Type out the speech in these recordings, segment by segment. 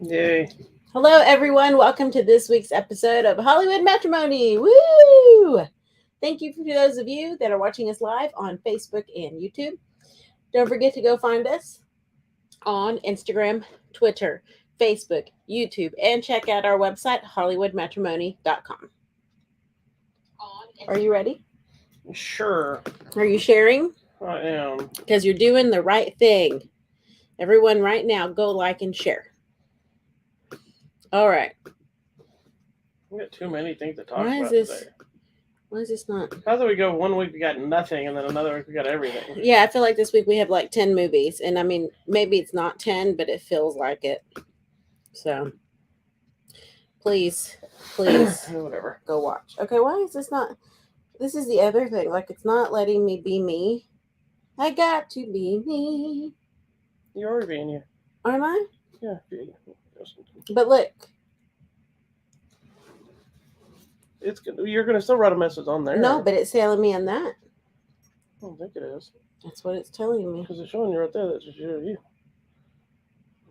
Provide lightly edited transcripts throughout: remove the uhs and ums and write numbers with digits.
Yay. Hello, everyone. Welcome to this week's episode of Hollywood Matrimony. Woo! Thank you for those of you that are watching us live on Facebook and YouTube. Don't forget to go find us on Instagram, Twitter, Facebook, YouTube, and check out our website, HollywoodMatrimony.com. Are you ready? Sure, Are you sharing? I am. Because you're doing the right thing. Everyone, right now, go like and share. All right. We got too many things to talk Why is about this? today. Why is this not? How do we go 1 week we got nothing, and then another week we got everything? Yeah, I feel like this week we have like 10 movies. And I mean, maybe it's not 10, but it feels like it. So please Whatever. go watch. Okay, why is this not? This is the other thing. Like, it's not letting me be me. I got to be me. You're already being here. Am I? Yeah. But look, It's good. You're gonna still write a message on there. no, but it's telling me on that. I don't think it is That's what it's telling me. because it's showing you right there. That's just you.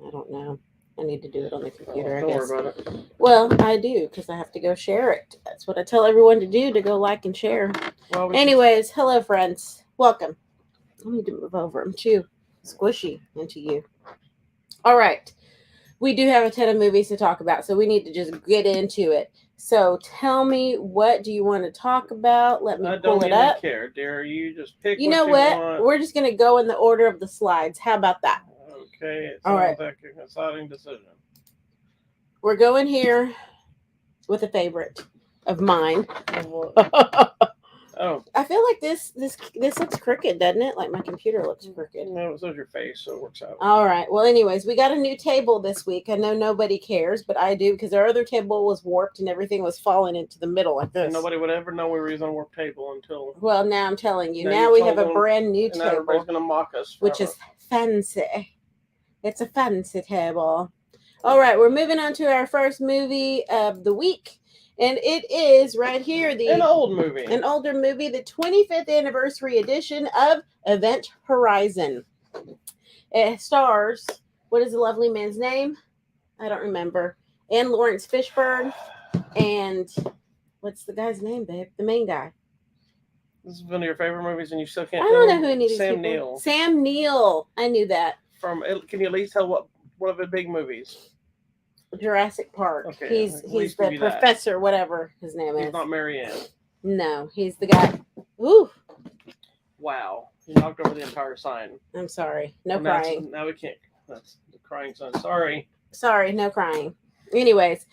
I don't know. I need to do it on the computer, I Don't guess. worry about it. Well, I do because I have to go share it. That's what I tell everyone to do, to go like and share. Well, Anyways, hello, friends. Welcome. I need to move over. I'm too squishy into you. All right. We do have a ton of movies to talk about, so we need to just get into it. So tell me, what do you want to talk about? Let me I pull don't it even up. care, dear. You just pick. You know what? Want. We're just going to go in the order of the slides. How about that? Okay. It All right. sounds like an exciting decision. We're going here with a favorite of mine. Oh, I feel like this looks crooked, doesn't it? Like my computer looks crooked. no, it shows your face, so it works out. All right. Well, anyways, we got a new table this week. I know nobody cares, but I do, because our other table was warped and everything was falling into the middle like this. And nobody would ever know we were using a warp table until. Well, now I'm telling you. Now Now you we told have a them, brand new and now everybody's table, gonna mock us. which forever. is fancy. It's a fancy table. All right, we're moving on to our first movie of the week, and it is right here an old movie. an older movie, the 25th anniversary edition of Event Horizon. It stars, what is the lovely man's name? I don't remember. And Lawrence Fishburne, and what's the guy's name, babe? The main guy. This is one of your favorite movies, and you still can't. I don't know who any of these Sam people. Neill. Sam Neill. I knew that. Can you at least tell what one of the big movies? Jurassic Park. Okay, He's at least the give you that. professor, whatever his name He's is. not Marianne. No, he's the guy. Ooh, Wow, you knocked over the entire sign. I'm sorry. No And that's- crying. Now we can't. That's the crying sign. Sorry. Sorry, no crying. Anyways,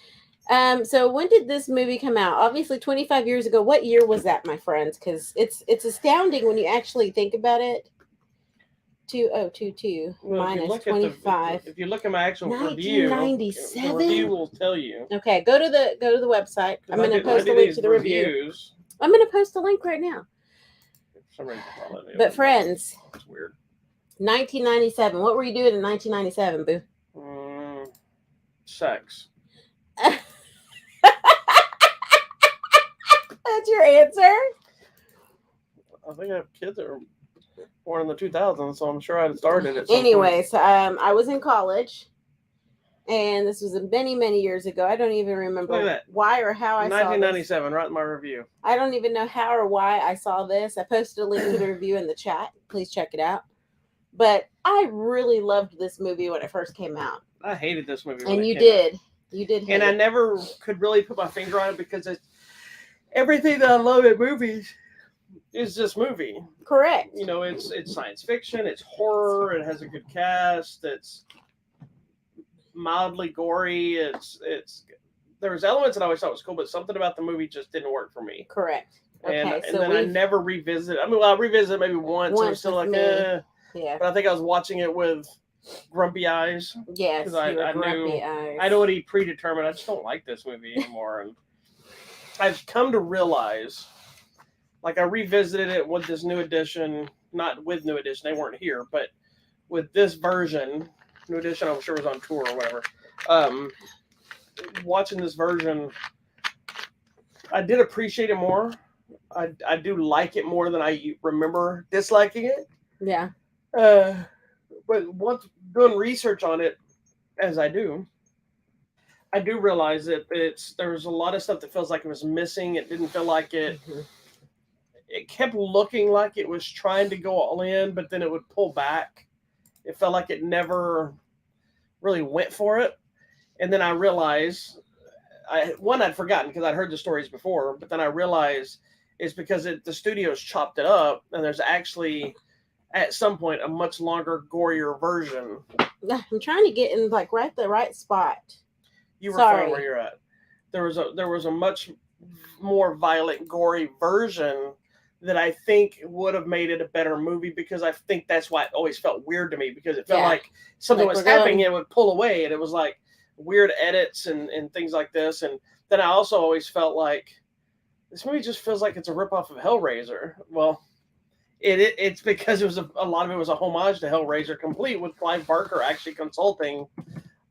so when did this movie come out? Obviously 25 years ago. What year was that, my friends? Because it's astounding when you actually think about it. 2022 Well, if you minus look at 25. if you look at my actual review, the 1997? review will tell you. Okay, go to the website. I'm going to post a link to the review. reviews. I'm going to post a link right now. For some reason, it's not letting me But open it. friends, It's weird. 1997. What were you doing in 1997, boo? Sex. That's your answer? I think I have kids that were born in the 2000s, so I'm sure I had started at some point. Anyways, I was in college, and this was many, many years ago. I don't even Look remember at that. why or how I saw this. 1997, right in my review. I don't even know how or why I saw this. I posted a link to the review in the chat. Please check it out. But I really loved this movie when it first came out. I hated this movie. when And it you came out. did. You did hate And I it. never could really put my finger on it because it's everything that I love in movies is this movie. Correct. You know, it's science fiction, it's horror, it has a good cast, it's mildly gory, it's there's elements that I always thought was cool, but something about the movie just didn't work for me. Correct. Okay, And so then I never revisited. I mean, well, I revisited maybe once. And I was still with like, me. Yeah. But I think I was watching it with grumpy eyes. Yes, 'Cause I I knew- eyes. I'd already predetermined I just don't like this movie anymore. And I've come to realize, like, I revisited it with this new edition, not with new edition, they weren't here, but with this version, new edition, I'm sure was on tour or whatever. Watching this version, I did appreciate it more. I do like it more than I remember disliking it. Yeah. But once doing research on it, as I do, I do realize that there's a lot of stuff that feels like it was missing. It didn't feel like it. Mhm. It kept looking like it was trying to go all in, but then it would pull back. It felt like it never really went for it. And then I realized, I'd forgotten because I'd heard the stories before, but then I realized it's because the studios chopped it up, and there's actually at some point a much longer, gorier version. I'm trying to get in like the right spot. You were Sorry. fine where you're at. There was a much more violent, gory version that I think would have made it a better movie, because I think that's why it always felt weird to me, because it felt Yeah. like something Like was we're happening going- and it would pull away, and it was like weird edits and things like this. And then I also always felt like this movie just feels like it's a ripoff of Hellraiser. Well, it's because it was a lot of it was a homage to Hellraiser, complete with Clive Barker actually consulting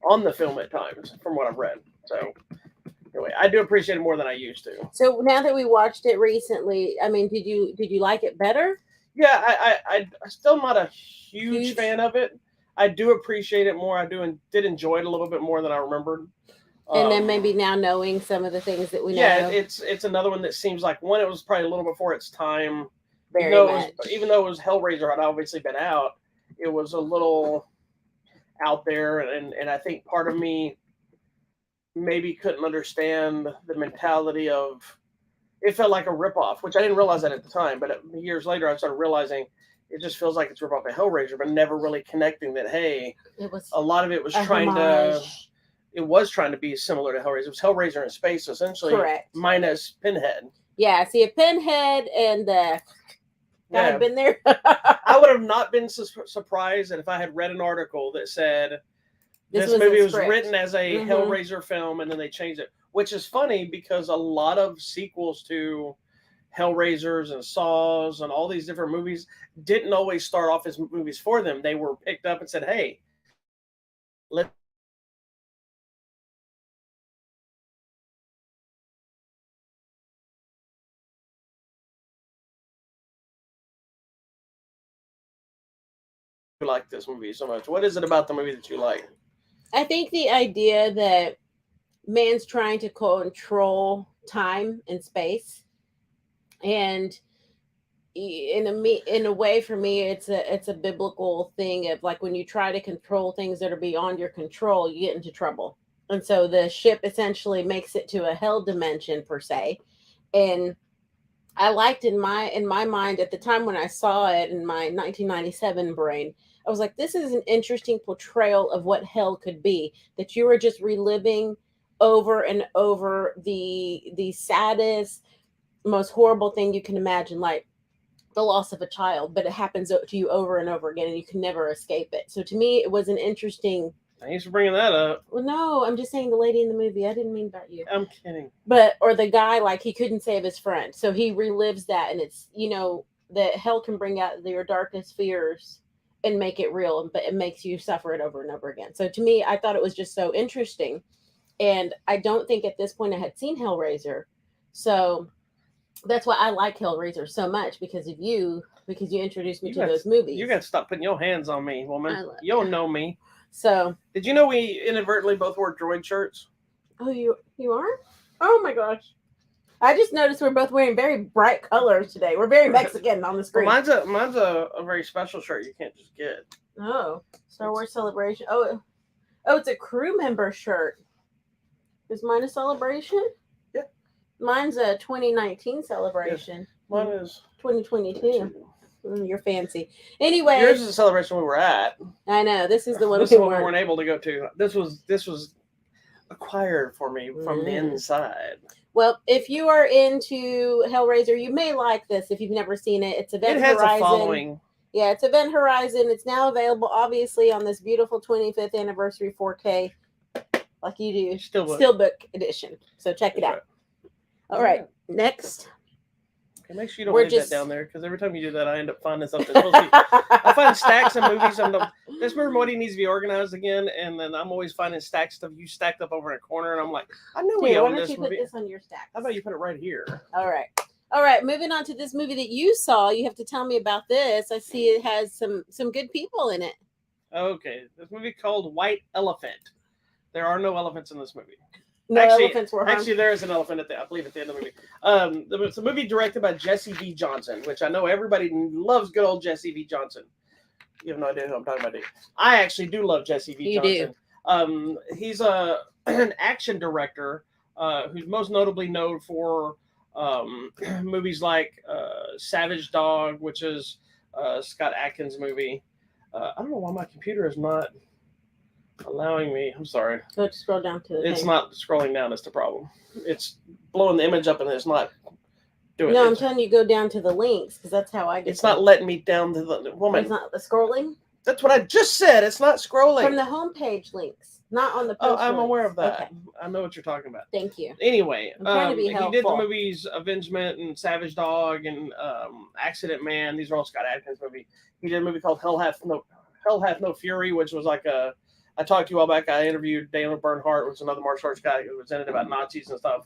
on the film at times, from what I've read. So anyway, I do appreciate it more than I used to. So now that we watched it recently, I mean, did you like it better? Yeah, I'm still not a huge Huge. fan of it. I do appreciate it more. I did enjoy it a little bit more than I remembered. And then maybe now knowing some of the things that we know. Yeah, it's another one that seems like one. It was probably a little before its time. Very much. Even though it was Hellraiser had obviously been out, it was a little out there, and I think part of me maybe couldn't understand the mentality of. It felt like a ripoff, which I didn't realize that at the time, but years later I started realizing it just feels like it's a ripoff of Hellraiser, but never really connecting that, hey, It was a lot of it was a trying homage. it was trying to be similar to Hellraiser. It was Hellraiser in space, essentially, Correct. minus Pinhead. Yeah, see a Pinhead and the guy had been there. I would have not been surprised if I had read an article that said this movie was written as a Hellraiser film, and then they changed it. Which is funny, because a lot of sequels to Hellraisers and Saws and all these different movies didn't always start off as movies for them. They were picked up and said, hey, let's like this movie so much. What is it about the movie that you like? I think the idea that man's trying to control time and space, and in a way, for me, it's a biblical thing of like when you try to control things that are beyond your control, you get into trouble. And so the ship essentially makes it to a hell dimension per se. And I liked in my mind at the time when I saw it in my 1997 brain, I was like, this is an interesting portrayal of what hell could be, that you were just reliving over and over the saddest, most horrible thing you can imagine, like the loss of a child, but it happens to you over and over again and you can never escape it. So to me, it was an interesting. Thanks for bringing that up. Well, no, I'm just saying the lady in the movie. I didn't mean about you. I'm kidding. Or the guy, like he couldn't save his friend. So he relives that, and it's, that hell can bring out your darkest fears and make it real, but it makes you suffer it over and over again. So to me, I thought it was just so interesting. And I don't think at this point I had seen Hellraiser. So that's why I like Hellraiser so much, because you introduced me to those movies. You got to stop putting your hands on me, woman. You don't know me. So did you know we inadvertently both wore droid shirts? Oh, you are? Oh my gosh. I just noticed we're both wearing very bright colors today. We're very Mexican on the screen. Well, mine's a very special shirt you can't just get. Oh, Star Wars Celebration. Oh, it's a crew member shirt. Is mine a celebration? Yeah. Mine's a 2019 celebration. Yes. Mine is 2022. You're fancy. Anyway, yours is a celebration we were at. I know. This is the one we weren't able to go to. This was acquired for me from the inside. Well, if you are into Hellraiser, you may like this if you've never seen it. It's Event Horizon. It has a following. Yeah, it's Event Horizon. It's now available, obviously, on this beautiful 25th anniversary 4K, like you do, Steelbook edition. So check it out. All right, next. Okay, make sure you don't leave that down there, because every time you do that, I end up finding something. I find stacks of movies. This movie needs to be organized again, and then I'm always finding stacks of you stacked up over in a corner, and I'm like, I know we own this movie. Why don't you put this on your stack? How about you put it right here? All right. Moving on to this movie that you saw. You have to tell me about this. I see it has some good people in it. Okay, this movie called White Elephant. There are no elephants in this movie. No Actually- elephants were harmed. Actually, there is an elephant I believe at the end of the movie. It's a movie directed by Jesse V. Johnson, which I know everybody loves. Good old Jesse V. Johnson. You have no idea who I'm talking about, do you? I actually do love Jesse V. You do. Johnson. He's an action director who's most notably known for movies like Savage Dog, which is Scott Adkins' movie. I don't know why my computer is not allowing me. I'm sorry. Go to scroll down to the It's thing. not scrolling down. That's the problem. It's blowing the image up and it's not doing No, it. I'm telling you, go down to the links because that's how I get. It's not letting me down to the woman. It's not the scrolling That's what I just said. It's not scrolling. from the homepage links, not on the. Oh, post I'm links. aware of that. Okay, I know what you're talking about. thank you. Anyway, I'm trying to be he did the helpful. movies Avengement and Savage Dog and Accident Man. These are all Scott Adkins movies. He did a movie called Hell Hath No Fury, which was like a. I talked to you a while back. I interviewed Daniel Bernhardt, which was another martial arts guy who was in it about Nazis and stuff.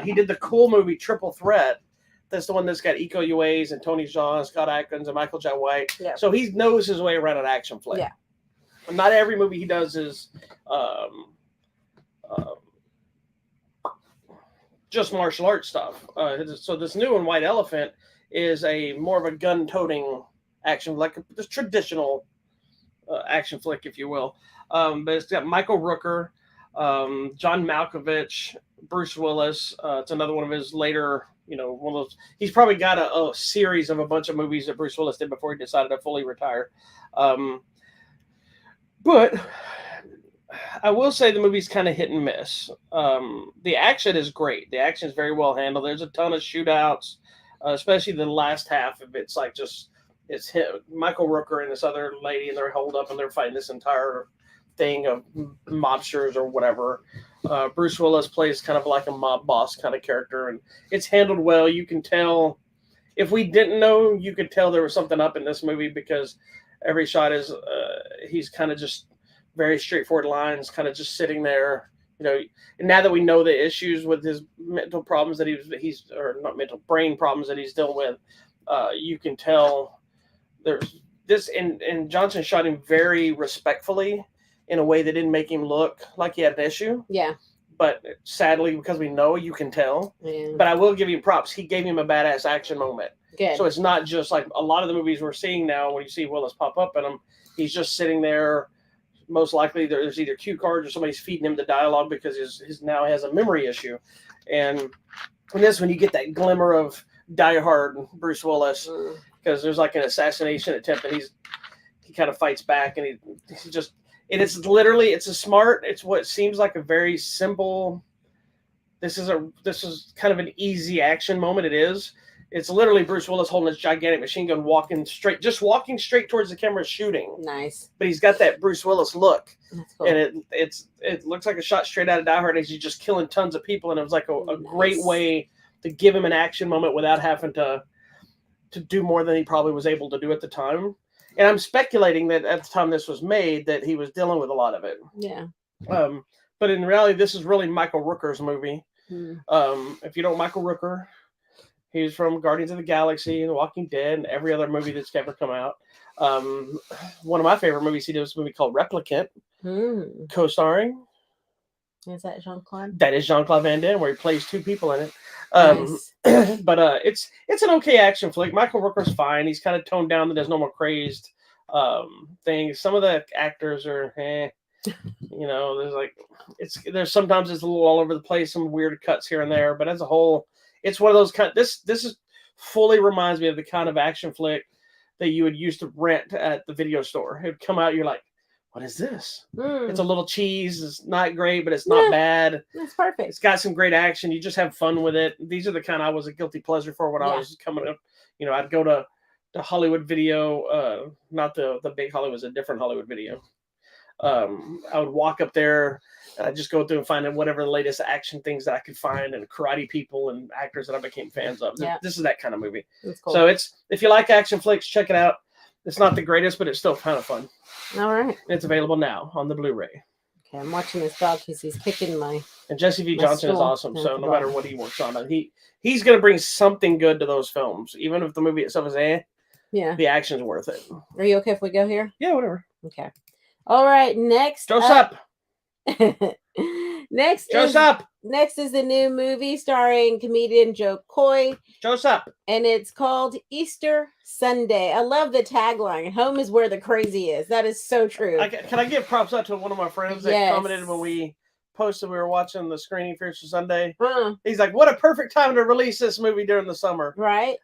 He did the cool movie Triple Threat. That's the one that's got Iko Uwais and Tony Jaa and Scott Adkins and Michael Jai White. Yeah. So he knows his way around an action flick. Yeah. Not every movie he does is just martial arts stuff. So this new one, White Elephant, is a more of a gun-toting action, like this traditional action flick, if you will. But it's got Michael Rooker, John Malkovich, Bruce Willis. It's another one of his later, one of those. He's probably got a series of a bunch of movies that Bruce Willis did before he decided to fully retire. But I will say the movie's kind of hit and miss. The action is great. The action is very well handled. There's a ton of shootouts, especially the last half of it's like it's him, Michael Rooker and this other lady, and they're holed up and they're fighting this entire thing of mobsters or whatever. Bruce Willis plays kind of like a mob boss kind of character, and it's handled well. You can tell, if we didn't know, you could tell there was something up in this movie because every shot is he's kind of just very straightforward lines, kind of just sitting there. And now that we know the issues with his mental problems that he's or not mental brain problems that he's dealing with, you can tell there's this. And Johnson shot him very respectfully in a way that didn't make him look like he had an issue. Yeah. But sadly, because we know, you can tell. Yeah. But I will give you props. He gave him a badass action moment. Good. So it's not just like a lot of the movies we're seeing now when you see Willis pop up in them, he's just sitting there. Most likely there's either cue cards or somebody's feeding him the dialogue because his now has a memory issue. And in this one, you get that glimmer of Die Hard Bruce Willis because there's like an assassination attempt and he kind of fights back and he just. And it's what seems like a very simple. This is kind of an easy action moment. It is. It's literally Bruce Willis holding his gigantic machine gun, walking straight towards the camera, shooting. Nice. But he's got that Bruce Willis look, That's cool. and it looks like a shot straight out of Die Hard. As he's just killing tons of people, and it was like a great way to give him an action moment without having to do more than he probably was able to do at the time. And I'm speculating that at the time this was made, that he was dealing with a lot of it. Yeah. But in reality, this is really Michael Rooker's movie. Hmm. If you don't know Michael Rooker, he's from Guardians of the Galaxy and The Walking Dead and every other movie that's ever come out. One of my favorite movies he did was a movie called Replicant, co-starring. Is that Jean-Claude? That is Jean-Claude Van Damme, where he plays two people in it. Nice. But it's an okay action flick. Michael Rooker's fine. He's kind of toned down to there's no more crazed things. Some of the actors are, there's sometimes it's a little all over the place, some weird cuts here and there. But as a whole, it's one of those this is fully reminds me of the kind of action flick that you would used to rent at the video store. It'd come out, you're like, what is this? It's a little cheese. It's not great, but it's not bad. That's perfect. It's got some great action. You just have fun with it. These are the kind I was a guilty pleasure for when I was coming up. I'd go to Hollywood Video, not the big Hollywood, it was a different Hollywood Video. I would walk up there and I'd just go through and find whatever the latest action things that I could find and karate people and actors that I became fans of. Yeah. This is that kind of movie. That's cool. So if you like action flicks, check it out. It's not the greatest, but it's still kind of fun. All right. It's available now on the Blu-ray. Okay, I'm watching this dog because he's kicking my. And Jesse V. Johnson is stool. awesome. Yeah, So the no matter dog. what he works on, he's going to bring something good to those films. Even if the movie itself is Yeah. the action's worth it. Are you okay if we go here? Yeah, whatever. Okay. All right. Next. What's up? Next is Joseph! next is the new movie starring comedian Joe Coy, Joseph! and it's called Easter Sunday. I love the tagline. Home is where the crazy is. That is so true. Can I give props out to one of my friends that Yes. commented when we posted we were watching the screening for Easter Sunday? Uh, He's like, what a perfect time to release this movie during the summer. right?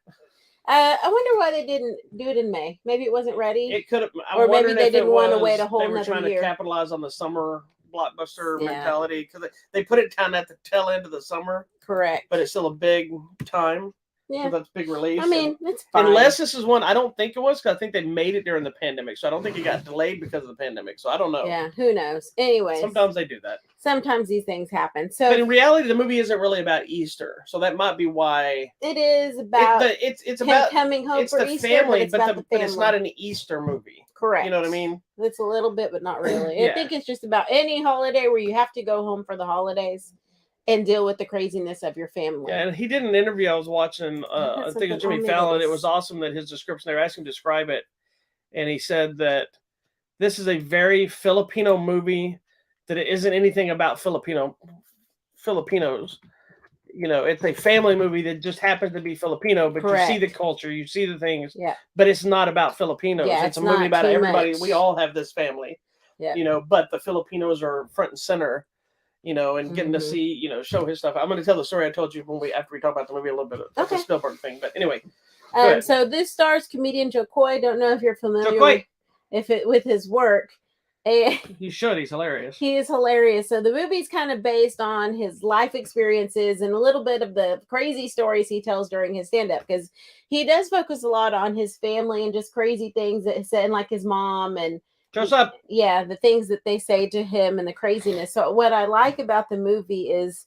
I wonder why they didn't do it in May. Maybe it wasn't ready. It could have, Or maybe they didn't want to wait a whole they were nother trying year. to capitalize on the summer blockbuster Yeah. mentality because they put it down at the tail end of the summer, Correct. but it's still a big time. Yeah. That's a big release. I mean, it's fine. Unless this is one, I don't think it was because I think they made it during the pandemic, so I don't think it got delayed because of the pandemic. So I don't know. Yeah, who knows? Anyways, Sometimes they do that. sometimes these things happen. So But in reality, the movie isn't really about Easter, so that might be why it is about it's him about coming home it's for the Easter, family, but it's but about the family. it's not an Easter movie. Correct. You know what I mean? It's a little bit, but not really. Yeah. I think it's just about any holiday where you have to go home for the holidays and deal with the craziness of your family. Yeah, and he did an interview I was watching. got I think it was something Jimmy on me Fallon. that It is- was awesome that his description. They were asking him to describe it, and he said that this is a very Filipino movie. That it isn't anything about Filipinos. You know, it's a family movie that just happens to be Filipino, but you see the culture, you see the things, Yeah. but it's not about Filipinos. Yeah, it's a it's movie not about too everybody. much. We all have this family. Yeah. You know, but the Filipinos are front and center. You know, and getting to Mhm. see, you know, show his stuff. I'm going to tell the story I told you after we talk about the movie a little bit. That's Okay. a Spielberg thing, but anyway. Go ahead. So this stars comedian Joe Coy. Don't know if you're familiar Joe Coy. with his work. You should. He's hilarious. He is hilarious. So the movie's kind of based on his life experiences and a little bit of the crazy stories he tells during his stand-up, because he does focus a lot on his family and just crazy things that he said, and like his mom and Joseph. yeah, the things that they say to him and the craziness. So what I like about the movie is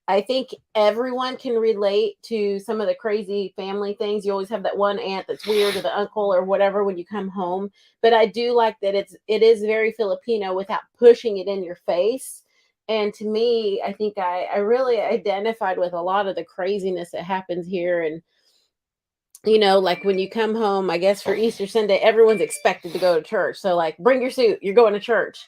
I think everyone can relate to some of the crazy family things. You always have that one aunt that's weird, or the uncle or whatever when you come home. But I do like that it is very Filipino without pushing it in your face. And to me, I think I really identified with a lot of the craziness that happens here. And you know, like when you come home, I guess for Easter Sunday, everyone's expected to go to church. So like, bring your suit, you're going to church.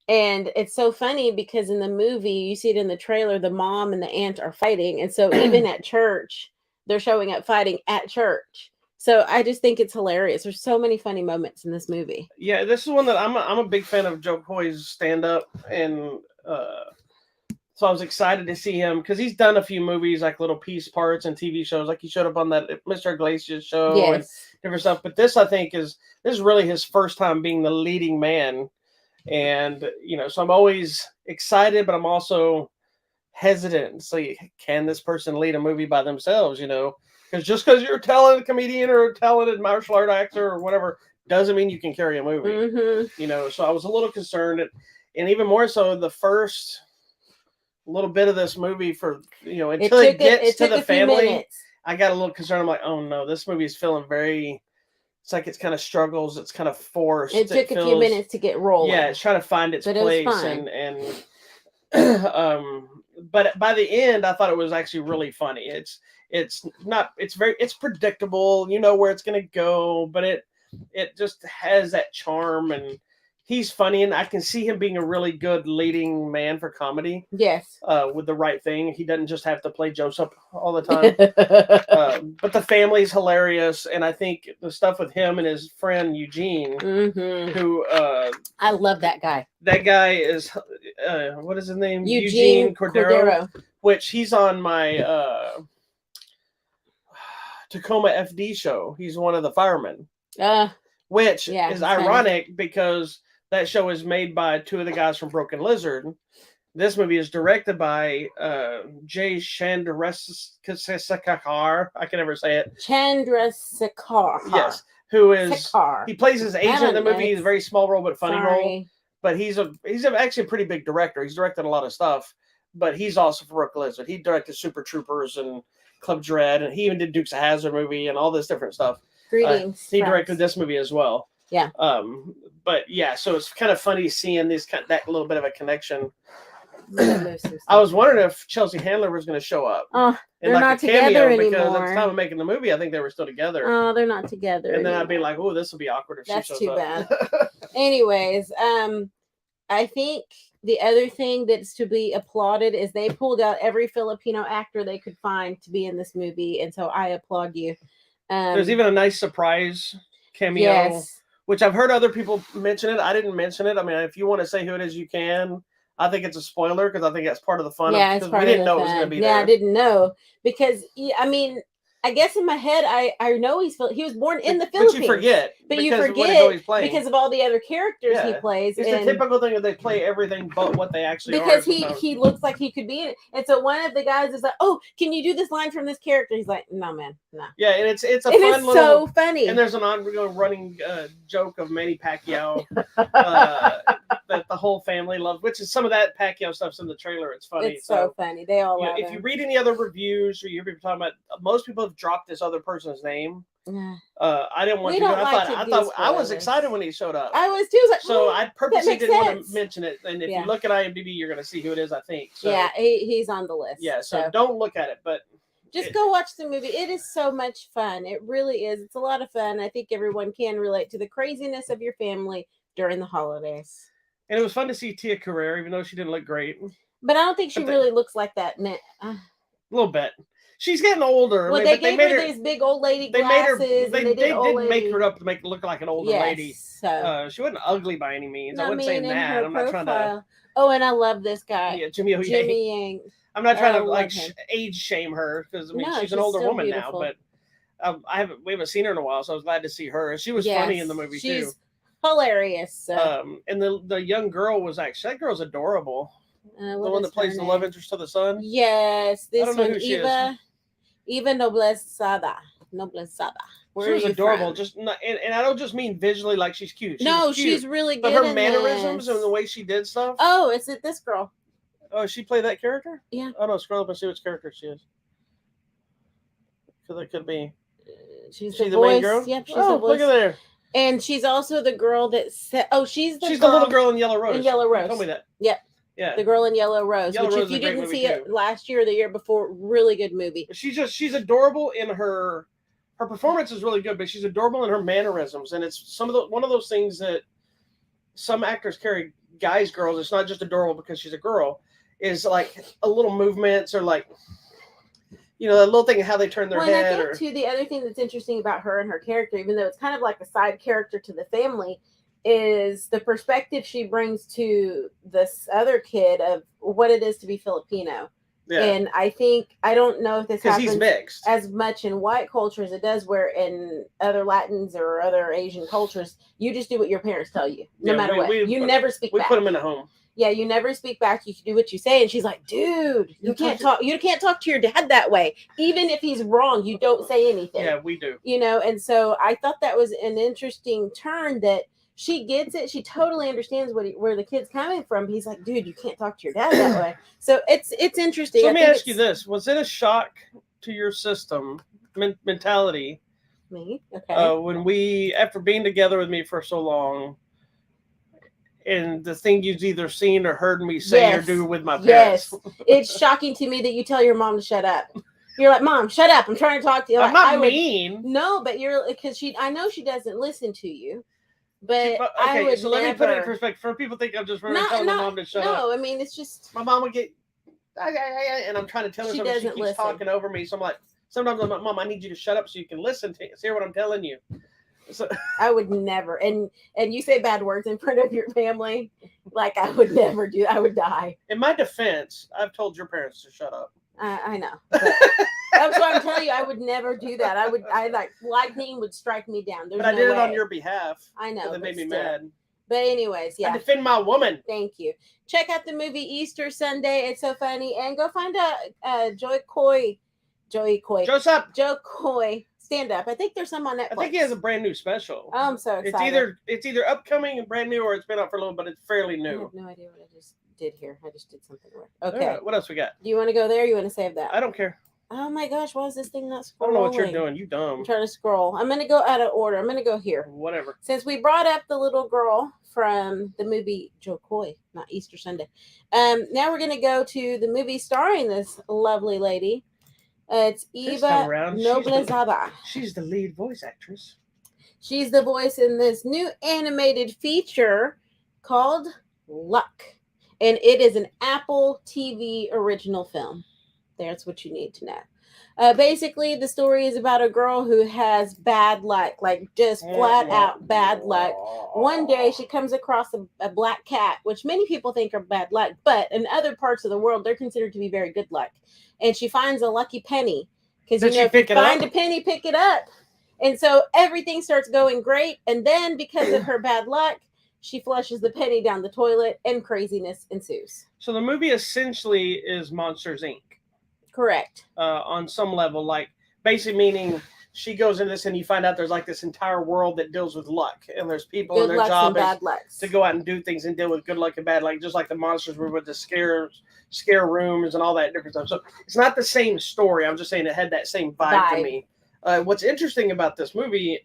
And it's so funny because in the movie, you see it in the trailer, the mom and the aunt are fighting. And so even at church, they're showing up fighting at church. So I just think it's hilarious. There's so many funny moments in this movie. Yeah, this is one that I'm a big fan of Joe Coy's stand-up, and so I was excited to see him because he's done a few movies, like little piece parts and TV shows. Like he showed up on that Mr. Iglesias show and Yes. different stuff. But this, I think, this is really his first time being the leading man. And, you know, so I'm always excited, but I'm also hesitant. So can this person lead a movie by themselves, you know? Because just because you're a talented comedian or a talented martial art actor or whatever doesn't mean you can carry a movie, Mm-hmm. you know? So I was a little concerned. And even more so, the first little bit of this movie for, you know, until it gets to the family, I got a little concerned. I'm like, oh no, this movie is feeling very, it's like it's kind of struggles. It's kind of forced. It took a few minutes to get rolling. Yeah, it's trying to find its But it was place. fine. But by the end, I thought it was actually really funny. It's predictable. You know where it's going to go, but it just has that charm, and he's funny, and I can see him being a really good leading man for comedy. Yes. With the right thing, he doesn't just have to play Joseph all the time. But the family's hilarious, and I think the stuff with him and his friend Eugene, Mm-hmm. who I love that guy. that guy is, what is his name? Eugene Cordero. Which he's on my Tacoma FD show. He's one of the firemen, which Yeah, is he's funny. ironic because that show is made by two of the guys from Broken Lizard. This movie is directed by Jay Chandrasekhar. I can never say it. Chandrasekhar. Yes, who is Sekhar. he plays his agent in the know. movie. He's a very small role but funny role. Sorry. But he's actually a pretty big director. He's directed a lot of stuff. But he's also for Broken Lizard. He directed Super Troopers and Club Dread, and he even did Dukes of Hazzard movie and all this different stuff. Greetings. He friends. directed this movie as well. Yeah. But yeah, so it's kind of funny seeing that little bit of a connection. I I was wondering if Chelsea Handler was going to show up Oh, in they're like not a cameo together because at anymore. the time of making the movie, I think they were still together. oh, they're not together. and then I'd be anymore. like, "Oh, this will be awkward if That's she shows too up." bad. Anyways, I think the other thing that's to be applauded is they pulled out every Filipino actor they could find to be in this movie, and so I applaud you. There's even a nice surprise cameo, yes, which I've heard other people mention it. I didn't mention it. I mean, if you want to say who it is, you can. I think it's a spoiler because I think that's part of the fun. yeah, it's because part we didn't of the know it was fun. going to be Yeah, there. I didn't know because I mean, I guess in my head, I know he was born in the Philippines. But you forget. But you because of what forget he's playing. because of all the other characters he Yeah. plays. It's the typical thing that they play everything but what they actually because are. he looks like he could be in it. And so one of the guys is like, "Oh, can you do this line from this character?" He's like, "No, man, no." Yeah, and it's a And fun it's little. so funny. And there's an ongoing running joke of Manny Pacquiao that the whole family loves, which is some of that Pacquiao stuff's in the trailer. It's funny. It's so funny. They all love if him. you read any other reviews or you hear people talking about, most people have dropped this other person's name. Yeah. I didn't want We to. don't I like thought to do I was spoilers. excited when he showed up. I was too. I was like, So I purposely makes didn't want sense. to mention it. And if Yeah. you look at IMDb, you're going to see who it is. I think. So, yeah, he's on the list. Yeah. So don't look at it, but just go watch the movie. It is so much fun. It really is. It's a lot of fun. I think everyone can relate to the craziness of your family during the holidays. And it was fun to see Tia Carrere, even though she didn't look great. But I don't think she really looks like that. A little bit. She's getting older. Well, they gave her these big old lady glasses. They did make her up to make her look like an older lady. So she wasn't ugly by any means. I wouldn't say in that. her I'm not trying to. Oh, and I love this guy. Yeah, Jimmy O. Yang. Jimmy Yang. I'm not trying to love like him. age shame her because I mean No, she's an older still woman beautiful. now, but we haven't seen her in a while, so I was glad to see her. And she was funny in the movie too. She's hilarious. So. And the young girl was actually, that girl's adorable. The what one is that plays her the name? love interest to the son. Yes, this I don't know one, who she is. Eva Noblezada. She was adorable. Just not, and I don't just mean visually like she's cute. She's really good. But her in mannerisms this. and the way she did stuff. Oh, is it this girl? Oh, she played that character? Yeah. Oh no, scroll up and see which character she is. Because it could be. She's the voice. main girl. Yep, she's oh, the voice. look at there. And she's also the girl that said, "Oh, she's the little girl in Yellow Rose." In Yellow Rose. You told me that. Yep. Yeah. The girl in Yellow Rose. Yellow which, Rose if you is a great didn't movie see it too. last year or the year before, really good movie. She's adorable in her performance is really good, but she's adorable in her mannerisms, and it's one of those things that some actors carry guys, girls. It's not just adorable because she's a girl. Is like a little movements or like. You know, that little thing, how they turn their head. I think, too, the other thing that's interesting about her and her character, even though it's kind of like a side character to the family, is the perspective she brings to this other kid of what it is to be Filipino. Yeah. And I don't know if this happens he's mixed. as much in white culture as it does where in other Latins or other Asian cultures, you just do what your parents tell you, no matter what. You never speak back. We put them in a home. Yeah, you never speak back. You can do what you say. And she's like, dude, you can't talk to your dad that way. Even if he's wrong, you don't say anything. Yeah, we do. You know, and so I thought that was an interesting turn that she gets it. She totally understands where the kid's coming from. But he's like, dude, you can't talk to your dad that way. So it's interesting. So let me ask you this. Was it a shock to your system mentality? Me? Okay. When we, after being together with me for so long, and the thing you've either seen or heard me say or do with my parents. Yes. It's shocking to me that you tell your mom to shut up. You're like, Mom, shut up. I'm trying to talk to you. I'm not mean. No, but you're because I know she doesn't listen to you. But okay, I would so let me put it in perspective. For people think I'm just running telling my mom to shut up. No, I mean it's just my mom would get and I'm trying to tell her something. She keeps talking over me. So I'm like, sometimes I'm like, Mom, I need you to shut up so you can listen to hear what I'm telling you. So, I would never, and you say bad words in front of your family, like I would never do. I would die. In my defense, I've told your parents to shut up. I know. That's what I'm telling you. I would never do that. I like lightning would strike me down. There's but I no did way. it on your behalf. I know. That made me mad. But anyways, yeah. I defend my woman. Thank you. Check out the movie Easter Sunday. It's so funny, and go find Joey Coy. Joseph. Joe Coy. Stand up. I think there's some on Netflix. I think he has a brand new special. Oh, I'm so excited. It's either upcoming and brand new, or it's been out for a little, but it's fairly new. I have no idea what I just did here. I just did something weird. Okay. Right, what else we got? Do you want to go there? Or you want to save that? I don't care. Oh my gosh, why is this thing not scrolling? I don't know what you're doing. You dumb. I'm trying to scroll. I'm going to go out of order. I'm going to go here. Whatever. Since we brought up the little girl from the movie Joe Coy, not Easter Sunday. Now we're going to go to the movie starring this lovely lady. It's Eva Noblezada. She's the lead voice actress. She's the voice in this new animated feature called Luck. And it is an Apple TV original film. That's what you need to know. Basically, the story is about a girl who has bad luck, like just flat out bad luck. One day, she comes across a black cat, which many people think are bad luck, but in other parts of the world, they're considered to be very good luck. And she finds a lucky penny because Did she if you pick it find up? a penny, pick it up. And so everything starts going great. And then, because of her bad luck, she flushes the penny down the toilet, and craziness ensues. So the movie essentially is Monsters Inc. Correct. On some level, like basically meaning she goes in this and you find out there's like this entire world that deals with luck, and there's people Good and their lucks job and bad is lucks. to go out and do things and deal with good luck and bad luck, just like the monsters were with the scare rooms and all that different stuff. So it's not the same story. I'm just saying it had that same vibe to me. What's interesting about this movie,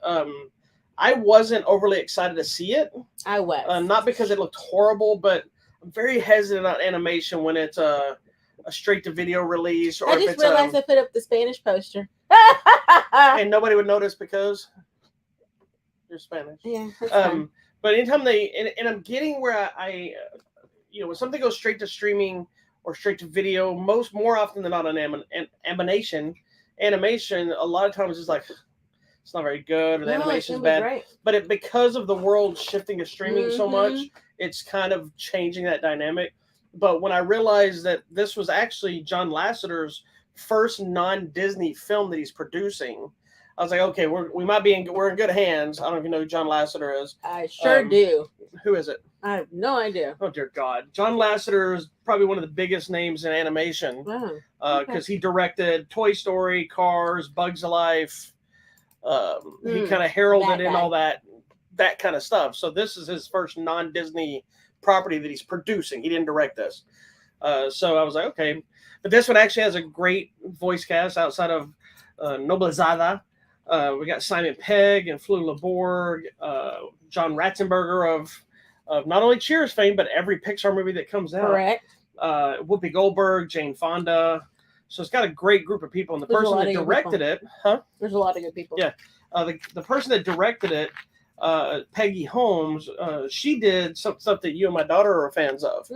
I wasn't overly excited to see it. I was. Not because it looked horrible, but I'm very hesitant on animation when it's a straight to video release, or I if just it's realized I put up the Spanish poster. and nobody would notice because you're Spanish. Yeah. That's fine. But anytime and I'm getting where I when something goes straight to streaming or straight to video, more often than not on animation, a lot of times is like it's not very good or the animation's bad. Great. But because of the world shifting to streaming so much, it's kind of changing that dynamic. But when I realized that this was actually John Lasseter's first non-Disney film that he's producing, I was like, okay, we're in good hands. I don't know if you know who John Lasseter is. I sure do. Who is it? I have no idea. Oh dear God, John Lasseter is probably one of the biggest names in animation because he directed Toy Story, Cars, Bugs Life. He kind of heralded in all that kind of stuff. So this is his first non-Disney property that he's producing. He didn't direct this. So I was like, okay. But this one actually has a great voice cast outside of Noblezada. We got Simon Pegg and Flula Borg, John Ratzenberger of not only Cheers fame, but every Pixar movie that comes out. Correct. Whoopi Goldberg, Jane Fonda. So it's got a great group of people. And the person that directed it, There's a lot of good people. Yeah. The person that directed it, Peggy Holmes, she did some stuff that you and my daughter are fans of.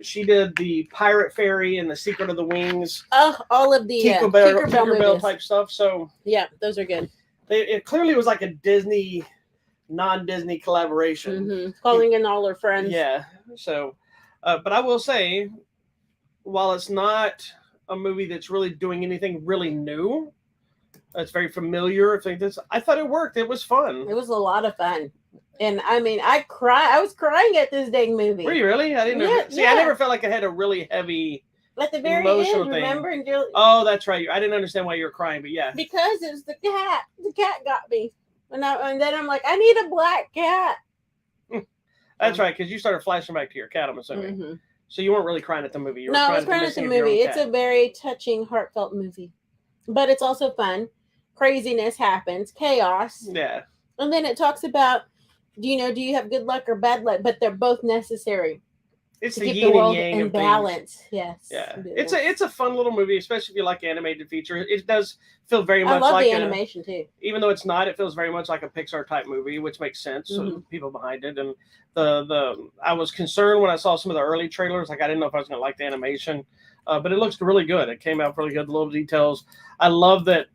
She did the Pirate Fairy and the Secret of the Wings. All of the Tinkerbell type stuff. So yeah, those are good. It clearly was like a Disney, non-Disney collaboration. Calling in all her friends. Yeah. So, but I will say, while it's not a movie that's really doing anything really new, it's very familiar. I thought it worked. It was fun. It was a lot of fun. And I mean, I was crying at this dang movie. Were you really? I didn't I never felt like it had a really heavy at the very emotional end, thing. remember? Oh, that's right. I didn't understand why you were crying, but yeah. Because it was the cat. The cat got me. And then I'm like, I need a black cat. That's right, because you started flashing back to your cat, I'm assuming. So you weren't really crying at the movie. You were I was crying at the movie. It's a very touching, heartfelt movie. But it's also fun. Craziness happens. Chaos. Yeah. And then it talks about, do you have good luck or bad luck? But they're both necessary. It's to the keep yin the world and yang in of balance. Things. Yes. Yeah. It's a fun little movie, especially if you like animated feature. It does feel very much like like the animation too. Even though it's not, it feels very much like a Pixar type movie, which makes sense. So people behind it, and I was concerned when I saw some of the early trailers. Like I didn't know if I was going to like the animation, but it looks really good. It came out really good. The little details. I love that.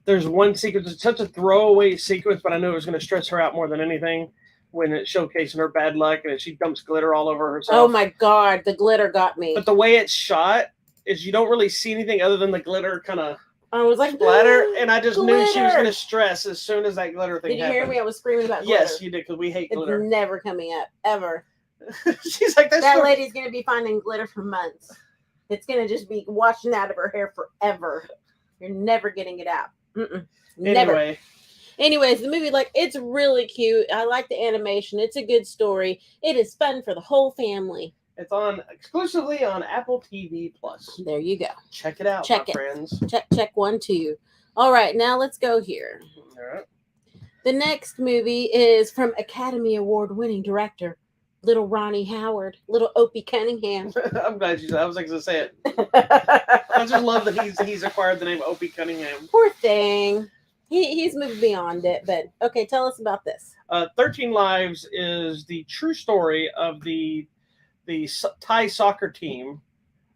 There's one sequence. It's such a throwaway sequence, but I knew it was going to stress her out more than anything. When it's showcasing her bad luck and she dumps glitter all over herself. Oh my God, the glitter got me. But the way it's shot is you don't really see anything other than the glitter kind of I was like splatter, and I just knew she was going to stress as soon as that glitter thing happened. Did you hear me? I was screaming about glitter. Yes, you did, because we hate glitter. It's never coming up, ever. She's like, that lady's going to be finding glitter for months. It's going to just be washing out of her hair forever. You're never getting it out. Never. Anyways, the movie, it's really cute. I like the animation. It's a good story. It is fun for the whole family. It's on exclusively on Apple TV Plus. There you go. Check it out, my friends. Check 1, 2. All right, now let's go here. All right. The next movie is from Academy Award-winning director Little Ronnie Howard, Little Opie Cunningham. I'm glad you said. I was going to say it. I just love that he's acquired the name Opie Cunningham. Poor thing. He's moved beyond it, but okay, tell us about this. 13 Lives is the true story of the Thai soccer team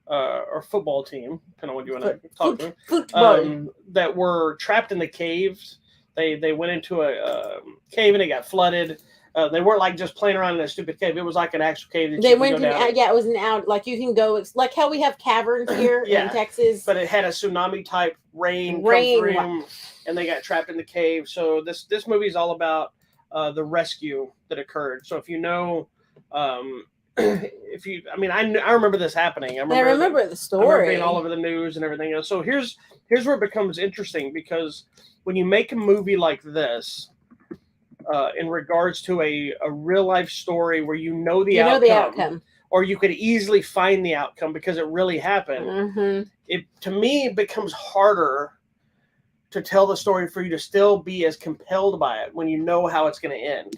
or football team, depending on what you want to talk to, Football. that were trapped in the caves. They went into a cave and they got flooded. They weren't like just playing around in a stupid cave. It was like an actual cave that They you went could go down. yeah, it was an out, like you can go, like how we have caverns here Yeah, in Texas. But it had a tsunami type rain come through, and they got trapped in the cave. So this movie is all about the rescue that occurred. So if you know, I remember this happening. I remember the story. I remember being all over the news and everything else. So here's where it becomes interesting, because when you make a movie like this, in regards to a real life story where you know the outcome, or you could easily find the outcome because it really happened, it to me it becomes harder to tell the story for you to still be as compelled by it when you know how it's going to end.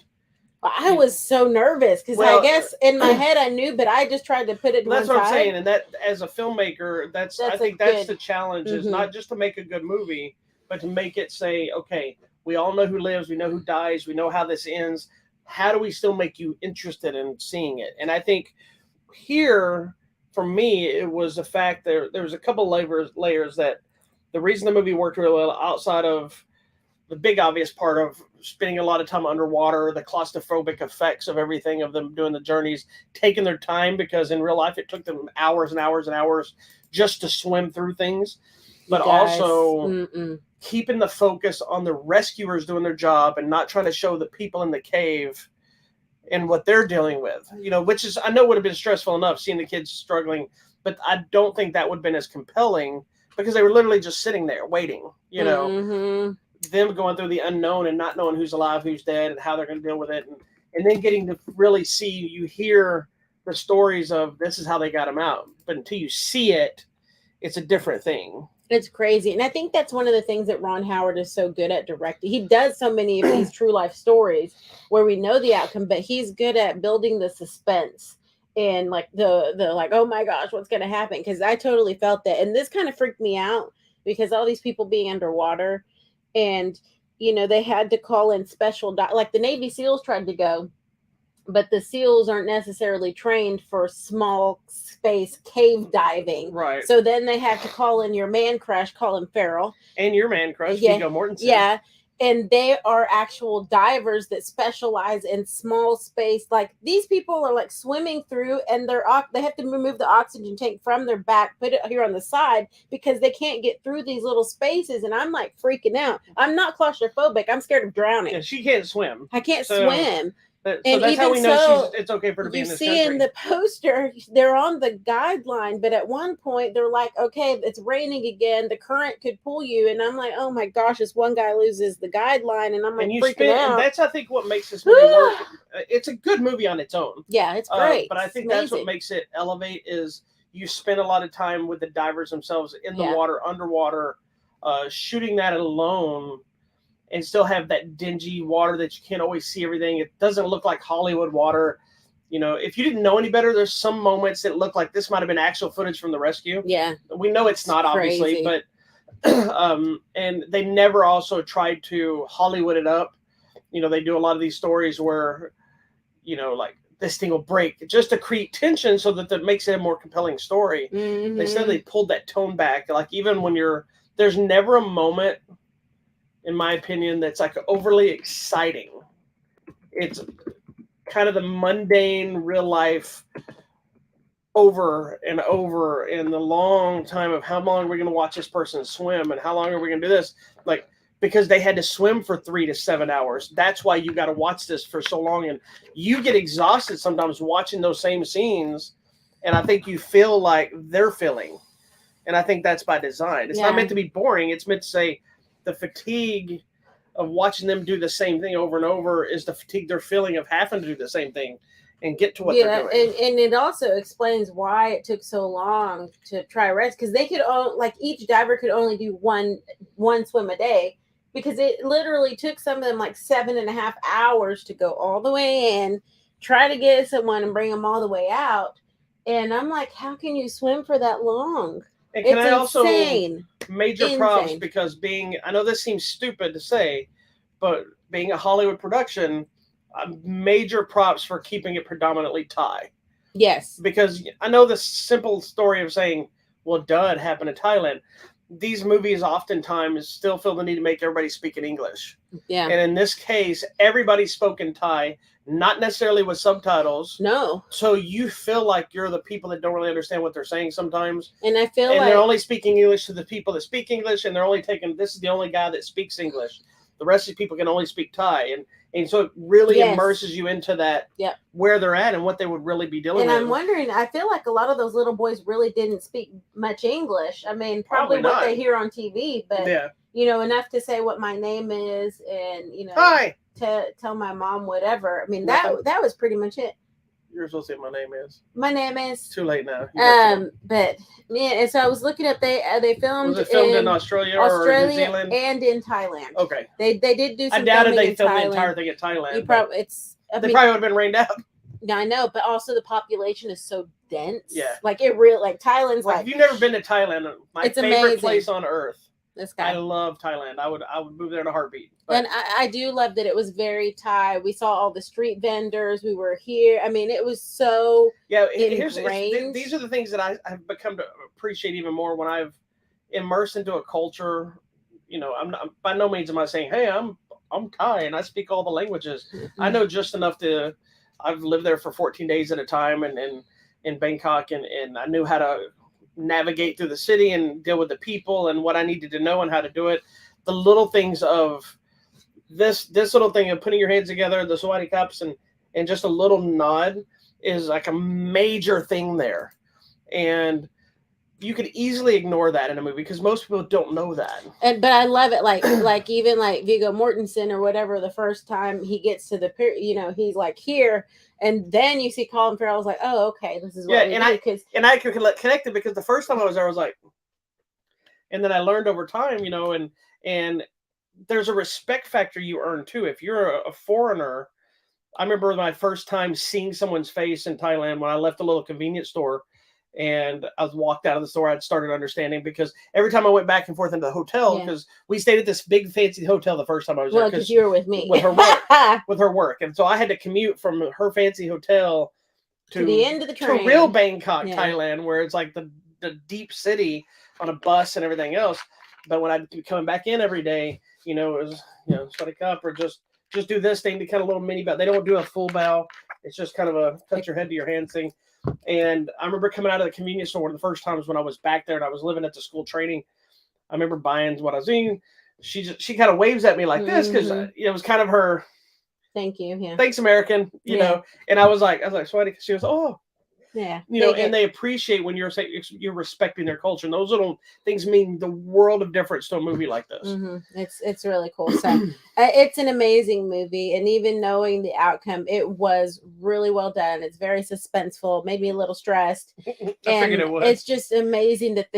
I was so nervous because I guess in my head I knew, but I just tried to put it. That's what I'm saying, and that as a filmmaker, I think that's the challenge: is not just to make a good movie, but to make it say, okay, we all know who lives, we know who dies, we know how this ends. How do we still make you interested in seeing it? And I think here, for me, it was the fact there was a couple layers that the reason the movie worked really well, outside of the big obvious part of spending a lot of time underwater, the claustrophobic effects of everything, of them doing the journeys, taking their time, because in real life it took them hours and hours and hours just to swim through things. But also keeping the focus on the rescuers doing their job and not trying to show the people in the cave and what they're dealing with, which is, I know would have been stressful enough seeing the kids struggling, but I don't think that would have been as compelling because they were literally just sitting there waiting, them going through the unknown and not knowing who's alive, who's dead, and how they're going to deal with it. And then getting to really you hear the stories of this is how they got them out. But until you see it, it's a different thing. It's crazy. And I think that's one of the things that Ron Howard is so good at directing. He does so many of these true life stories where we know the outcome, but he's good at building the suspense and like the like, oh my gosh, what's going to happen? Because I totally felt that. And this kind of freaked me out because all these people being underwater and, they had to call in special, like the Navy SEALs tried to go, but the SEALs aren't necessarily trained for small space cave diving. Right. So then they have to call in your man crush, Colin Farrell. And your man crush, Viggo Mortensen. Yeah. And they are actual divers that specialize in small space. Like these people are like swimming through and they have to remove the oxygen tank from their back, put it here on the side because they can't get through these little spaces. And I'm like freaking out. I'm not claustrophobic. I'm scared of drowning. Yeah, she can't swim. I can't swim. So that's how we know it's okay for her to be in this country. You see in the poster, they're on the guideline, but at one point they're like, okay, it's raining again. The current could pull you. And I'm like, oh my gosh, this one guy loses the guideline. And I'm like, freaking out. And that's, I think, what makes this movie work. It's a good movie on its own. Yeah, it's great. But I think that's what makes it elevate is you spend a lot of time with the divers themselves in the water, underwater, shooting that alone. And still have that dingy water that you can't always see everything. It doesn't look like Hollywood water. If you didn't know any better, there's some moments that look like this might have been actual footage from the rescue. Yeah. We know it's not, obviously, but and they never also tried to Hollywood it up. They do a lot of these stories where, like this thing will break just to create tension so that makes it a more compelling story. Mm-hmm. They said they pulled that tone back. Like even when there's never a moment, in my opinion, that's like overly exciting. It's kind of the mundane real life over and over in the long time of how long are we going to watch this person swim and how long are we going to do this? Like, because they had to swim for 3 to 7 hours. That's why you got to watch this for so long. And you get exhausted sometimes watching those same scenes. And I think you feel like they're feeling. And I think that's by design. It's not meant to be boring. It's meant to say, the fatigue of watching them do the same thing over and over is the fatigue they're feeling of having to do the same thing and get to what they're doing. And it also explains why it took so long to try rest, because they could each diver could only do one swim a day, because it literally took some of them like 7.5 hours to go all the way in, try to get someone and bring them all the way out. And I'm like, how can you swim for that long? And can I also major props, because I know this seems stupid to say, but being a Hollywood production, major props for keeping it predominantly Thai. Yes. Because I know the simple story of saying, well, duh, it happened in Thailand. These movies oftentimes still feel the need to make everybody speak in English. Yeah. And in this case, everybody spoke in Thai, not necessarily with subtitles. No. So you feel like you're the people that don't really understand what they're saying sometimes. And I feel and like they're only speaking English to the people that speak English, and they're only taking, this is the only guy that speaks English. The rest of the people can only speak Thai. And so it really Yes. immerses you into that, Yep. where they're at and what they would really be dealing and with. I'm wondering, I feel like a lot of those little boys really didn't speak much English. I mean, probably what not. they hear on TV, but Yeah. you know, enough to say what my name is and, you know, Hi. to tell my mom whatever. I mean, Nothing. that was pretty much it. You're supposed to say my name is. My name is. It's too late now. You got to. But man, and so I was looking up. They filmed. Was it filmed in Australia or New Zealand? and in Thailand. Okay. They did do. Some I doubted filming they in filmed the Thailand. entire thing in Thailand. You probably it's. I They mean, probably would have been rained out. I know, but also the population is so dense. Yeah. Like it really, like Thailand's Like, like if you've never been to Thailand, my It's favorite amazing. place on earth. this I guy. love Thailand. I would move there in a heartbeat. But And I do love that it was very Thai. We saw all the street vendors. We were here. I mean, it was so. yeah, ingrained. these are the things that I've become to appreciate even more when I've immersed into a culture. You know, I'm not, by no means am I saying, hey, I'm Thai and I speak all the languages. I know just enough to. I've lived there for 14 days at a time, and in Bangkok, and I knew how to navigate through the city and deal with the people and what I needed to know and how to do it. The little things of this little thing of putting your hands together, the Sawadee cups, and just a little nod is like a major thing there. And you could easily ignore that in a movie because most people don't know that. But I love it. Like even like Viggo Mortensen or whatever. The first time he gets to the you know, he's like here, and then you see Colin Farrell. I was like, oh, okay, this is what we do. And I could connect it because the first time I was there, I was like, and then I learned over time, you know, and there's a respect factor you earn too. If you're a foreigner, I remember my first time seeing someone's face in Thailand when I left a little convenience store. And I was walked out of the store, I'd started understanding because every time I went back and forth into the hotel, because we stayed at this big fancy hotel the first time I was there. Well, because you were with me. With her work. And so I had to commute from her fancy hotel to the end of the train. To real Bangkok, Thailand, where it's like the deep city on a bus and everything else. But when I'd be coming back in every day, you know, it was, you know, sweat a cup or just do this thing to kind of little mini bow. They don't do a full bow. It's just kind of a touch your head to your hand thing. And I remember coming out of the convenience store the first times when I was back there and I was living at the school training. I remember buying what I was eating. She kind of waves at me like this because it was kind of her. Thank you. Yeah. Thanks, American. You know, and I was like, sweaty. She goes, oh. Yeah. You know, and they appreciate when you're respecting their culture. And those little things mean the world of difference to a movie like this. It's really cool. So it's an amazing movie. And even knowing the outcome, it was really well done. It's very suspenseful, made me a little stressed. I figured it would. It's just amazing that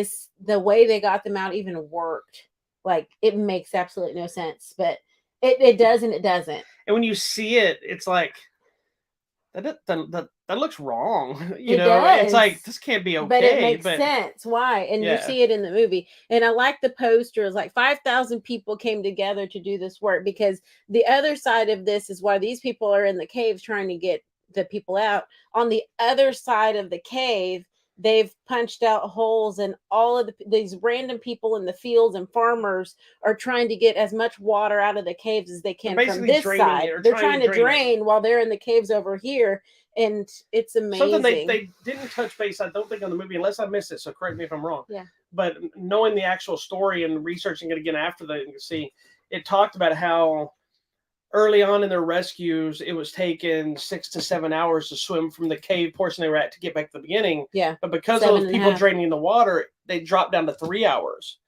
the way they got them out even worked. Like, it makes absolutely no sense, but it does and it doesn't. And when you see it, it's like, that looks wrong. You know, it's like, this can't be okay. But it makes sense. Why? And you see it in the movie. And I like the posters, like 5,000 people came together to do this work, because the other side of this is why these people are in the caves trying to get the people out. On the other side of the cave, they've punched out holes, and all of these random people in the fields and farmers are trying to get as much water out of the caves as they can from this side. They're trying to drain while they're in the caves over here, and it's amazing. Something they didn't touch base, I don't think, on the movie, unless I missed it, so correct me if I'm wrong. Yeah. But knowing the actual story and researching it again after that, you can see it talked about how early on in their rescues, it was taken 6 to 7 hours to swim from the cave portion they were at to get back to the beginning. Yeah. But because of those people draining the water, they dropped down to 3 hours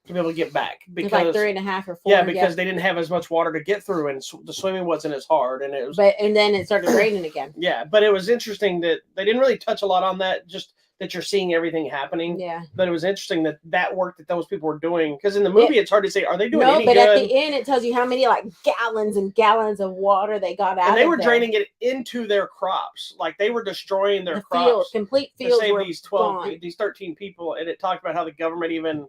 to be able to get back. Because like 3.5 or 4. Yeah, because they didn't have as much water to get through, and the swimming wasn't as hard, and it was. And then it started raining again. Yeah, but it was interesting that they didn't really touch a lot on that. Just that you're seeing everything happening. Yeah. But it was interesting that work that those people were doing, because in the movie it's hard to say, are they doing any good? No, but at the end it tells you how many like gallons and gallons of water they got out. And they were draining it into their crops, like they were destroying their crops. Complete fields to save these 13 people, and it talked about how the government even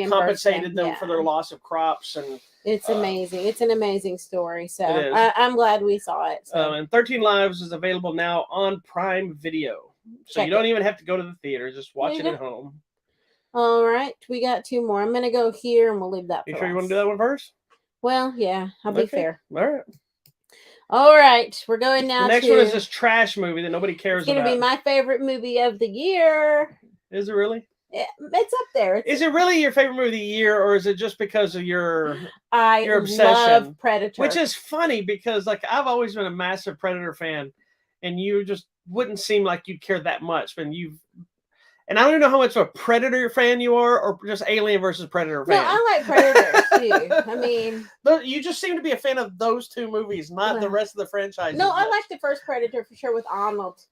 compensated them for their loss of crops. And it's amazing. It's an amazing story. So I'm glad we saw it. And 13 Lives is available now on Prime Video. So Check you don't it. even have to go to the theater. Just watch There it you at home. All right, we got 2 more. I'm gonna go here, and we'll leave that. You for sure you want last. to do that one first? Well, yeah, I'll be fair. All right. All right, we're going now. The next to, one is this trash movie that nobody cares It's gonna about. be my favorite movie of the year. Is it really? It's up there. Is it really your favorite movie of the year, or is it just because of your obsession? Love Predator, which is funny because like I've always been a massive Predator fan, and you just wouldn't seem like you care that much when you've. And I don't even know how much of a Predator fan you are, or just Alien versus Predator fan. No, I like Predators too. I mean, you just seem to be a fan of those two movies, not the rest of the franchise. No, I like the first Predator for sure with Arnold.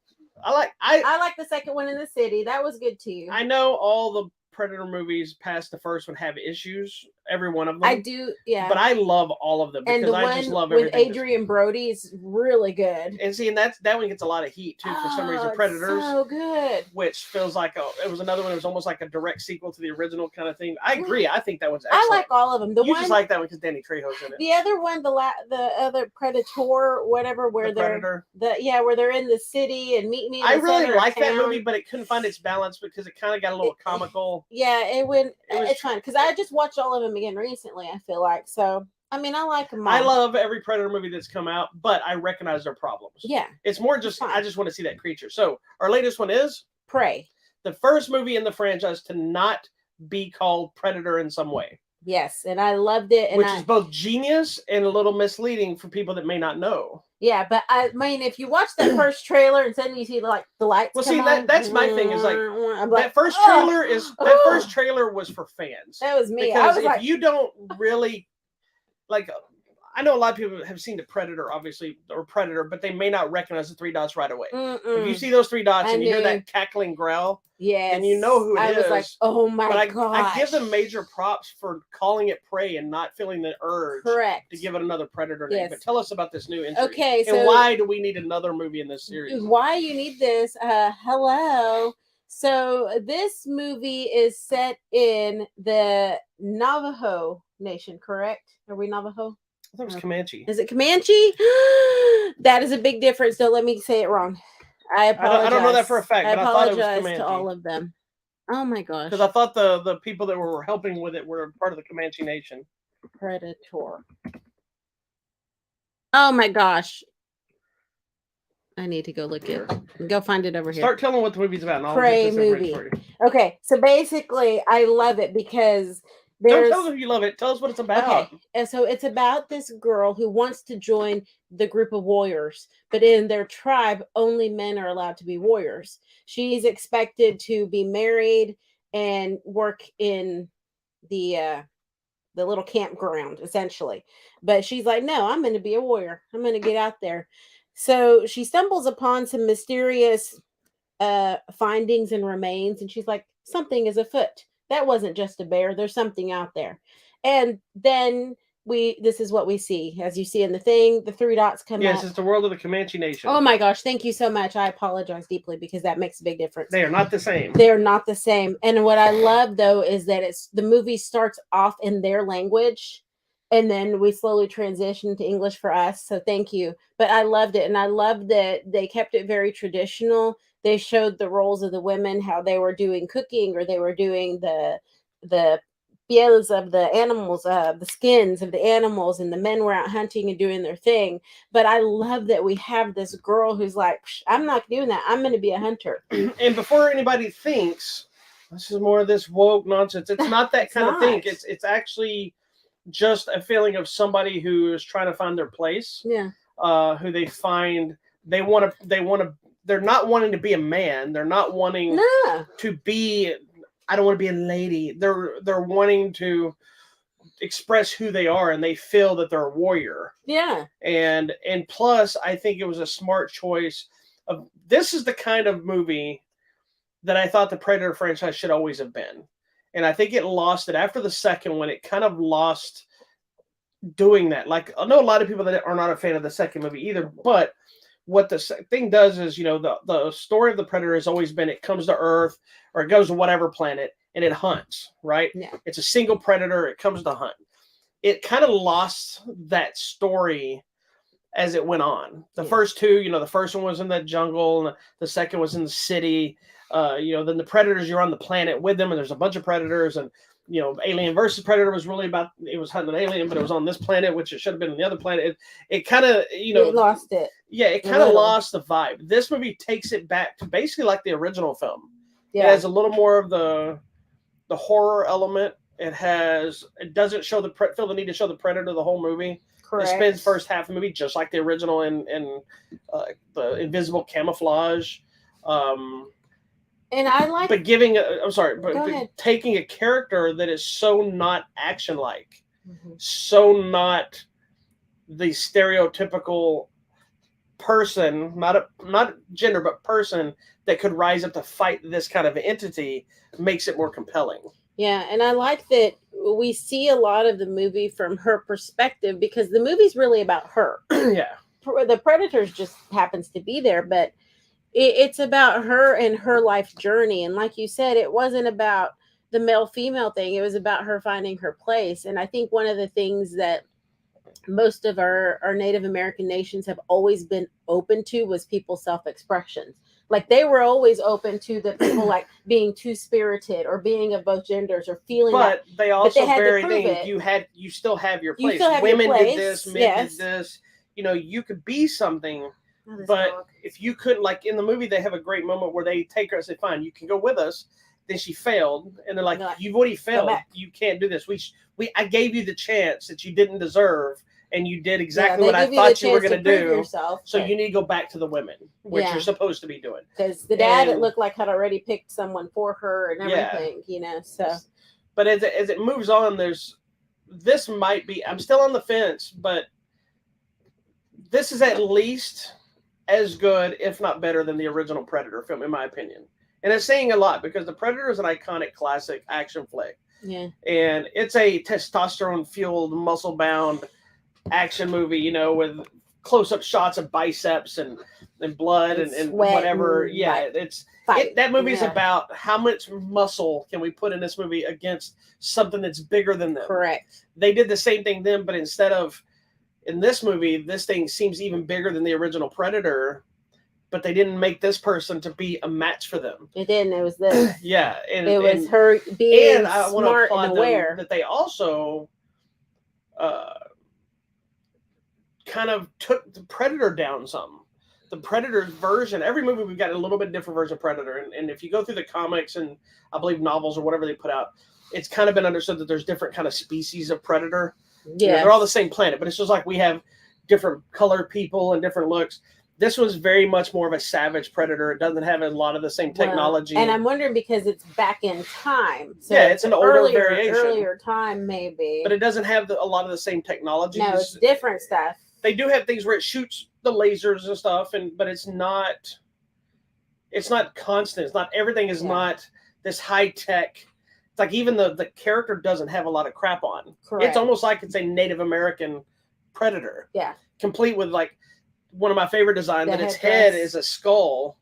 I like the second one in the city. That was good too. I know all the Predator movies past the first one have issues. Every one of them. I do, yeah. But I love all of them because and the I just love with everything. Adrian Brody is really good. And see, and that one gets a lot of heat too for some reason. Predators, so good. Which feels like it was another one. It was almost like a direct sequel to the original kind of thing. I agree. I think that one's excellent. I like all of them. You just like that one because Danny Trejo's in it. The other one, the other Predator, whatever, where Predator. where they're in the city and meet me. I really like that movie, but it couldn't find its balance because it kind of got a little comical. Yeah, it's fun because I just watched all of them again recently. I feel like so. I mean, I like them all. I love every Predator movie that's come out, but I recognize their problems. Yeah, it's more just I just want to see that creature. So our latest one is Prey, the first movie in the franchise to not be called Predator in some way. Yes, and I loved it, which is both genius and a little misleading for people that may not know. Yeah, but I mean, if you watch that first trailer and suddenly you see like the lights. Well, see, that's my thing is like that first trailer first trailer was for fans. That was me. Because if you don't really like, I know a lot of people have seen the Predator, obviously, or Predator, but they may not recognize the 3 dots right away. If you see those 3 dots and you hear that cackling growl, and you know who it is. I was like, oh my god! I give them major props for calling it Prey and not feeling the urge to give it another Predator name. But tell us about this new entry. Okay, and why do we need another movie in this series? Why you need this? Hello. So this movie is set in the Navajo Nation, correct? Are we Navajo? I thought it was Comanche. Is it Comanche? That is a big difference. Don't let me say it wrong. I apologize. I don't know that for a fact, but I thought it was Comanche. To all of them. Oh my gosh. Because I thought the people that were helping with it were part of the Comanche Nation. Predator. Oh my gosh. I need to go look it. Go find it over here. Start telling what the movie's about. And I'll Prey movie. Okay, so basically, I love it because don't tell us if you love it. Tell us what it's about. Okay, and so it's about this girl who wants to join the group of warriors, but in their tribe, only men are allowed to be warriors. She's expected to be married and work in the little campground, essentially. But she's like, no, I'm going to be a warrior. I'm going to get out there. So she stumbles upon some mysterious findings and remains, and she's like, something is afoot. That wasn't just a bear. There's something out there. And then this is what we see. As you see in the thing, the 3 dots come out. Yes, it's the world of the Comanche Nation. Oh my gosh. Thank you so much. I apologize deeply because that makes a big difference. They are not the same. They're not the same. And what I love though is that the movie starts off in their language and then we slowly transition to English for us. So thank you. But I loved it. And I loved that they kept it very traditional. They showed the roles of the women, how they were doing cooking or they were doing the pieles of the animals, the skins of the animals, and the men were out hunting and doing their thing. But I love that we have this girl who's like, I'm not doing that. I'm going to be a hunter. And before anybody thinks this is more of this woke nonsense, it's not that kind of thing. It's actually just a feeling of somebody who is trying to find their place. Yeah. Who they find they're not wanting to be a man. They're not wanting to be. I don't want to be a lady. They're wanting to express who they are, and they feel that they're a warrior. Yeah. And plus, I think it was a smart choice. This is the kind of movie that I thought the Predator franchise should always have been, and I think it lost it after the second one. It kind of lost doing that. Like I know a lot of people that are not a fan of the second movie either, but what the thing does is, the story of the Predator has always been it comes to Earth or it goes to whatever planet and it hunts, right? Yeah. It's a single predator. It comes to hunt. It kind of lost that story as it went on. The Yeah. first two, the first one was in the jungle, and the second was in the city. Then the predators, you're on the planet with them, and there's a bunch of predators, and Alien versus Predator was really about, it was hunting an alien, but it was on this planet, which it should have been on the other planet. It kind of, It lost it. Yeah, it kind of lost the vibe. This movie takes it back to basically like the original film. Yeah. It has a little more of the horror element. It doesn't show feel the need to show the predator the whole movie. Correct. It spends first half of the movie just like the original in the invisible camouflage. And I like, but taking a character that is so not action-like, so not the stereotypical person, not gender, but person that could rise up to fight this kind of entity, makes it more compelling. Yeah, and I like that we see a lot of the movie from her perspective, because the movie's really about her. Yeah. The predators just happens to be there, but it's about her and her life journey. And like you said, it wasn't about the male-female thing. It was about her finding her place. And I think one of the things that most of our Native American nations have always been open to was people's self-expressions. Like they were always open to the people like being two-spirited or being of both genders or feeling. But they also very thing. It. You still have your place. Still have Women your place. did this, men did this. You could be something. But if you couldn't, like in the movie, they have a great moment where they take her and say, "Fine, you can go with us." Then she failed, and they're like, "You've already failed. You can't do this. I gave you the chance that you didn't deserve, and you did exactly what I thought you were going to do. Yourself, so you need to go back to the women, which you're supposed to be doing." Because the dad, it looked like, had already picked someone for her and everything, So, but as it moves on, this might be. I'm still on the fence, but this is at least as good, if not better, than the original Predator film, in my opinion. And it's saying a lot because the Predator is an iconic classic action flick. Yeah. And it's a testosterone-fueled, muscle-bound action movie, with close-up shots of biceps and blood and whatever. That movie is about how much muscle can we put in this movie against something that's bigger than them. Correct. They did the same thing then, but instead of in this movie, this thing seems even bigger than the original Predator, but they didn't make this person to be a match for them. It didn't. It was this. Yeah. It was her being smart and aware. That they also kind of took the Predator down some. The Predator's version, every movie we've got a little bit different version of Predator. And if you go through the comics and I believe novels or whatever they put out, it's kind of been understood that there's different kind of species of Predator. Yeah, they're all the same planet, but it's just like we have different colored people and different looks. This was very much more of a savage predator. It doesn't have a lot of the same technology. And I'm wondering because it's back in time. So it's an older variation. Earlier time, maybe. But it doesn't have a lot of the same technology. No, it's different stuff. They do have things where it shoots the lasers and stuff, but it's not constant. It's not, everything is not this high tech. It's like even the character doesn't have a lot of crap on. Correct. It's almost like it's a Native American predator. Yeah. Complete with like one of my favorite designs, that its head is a skull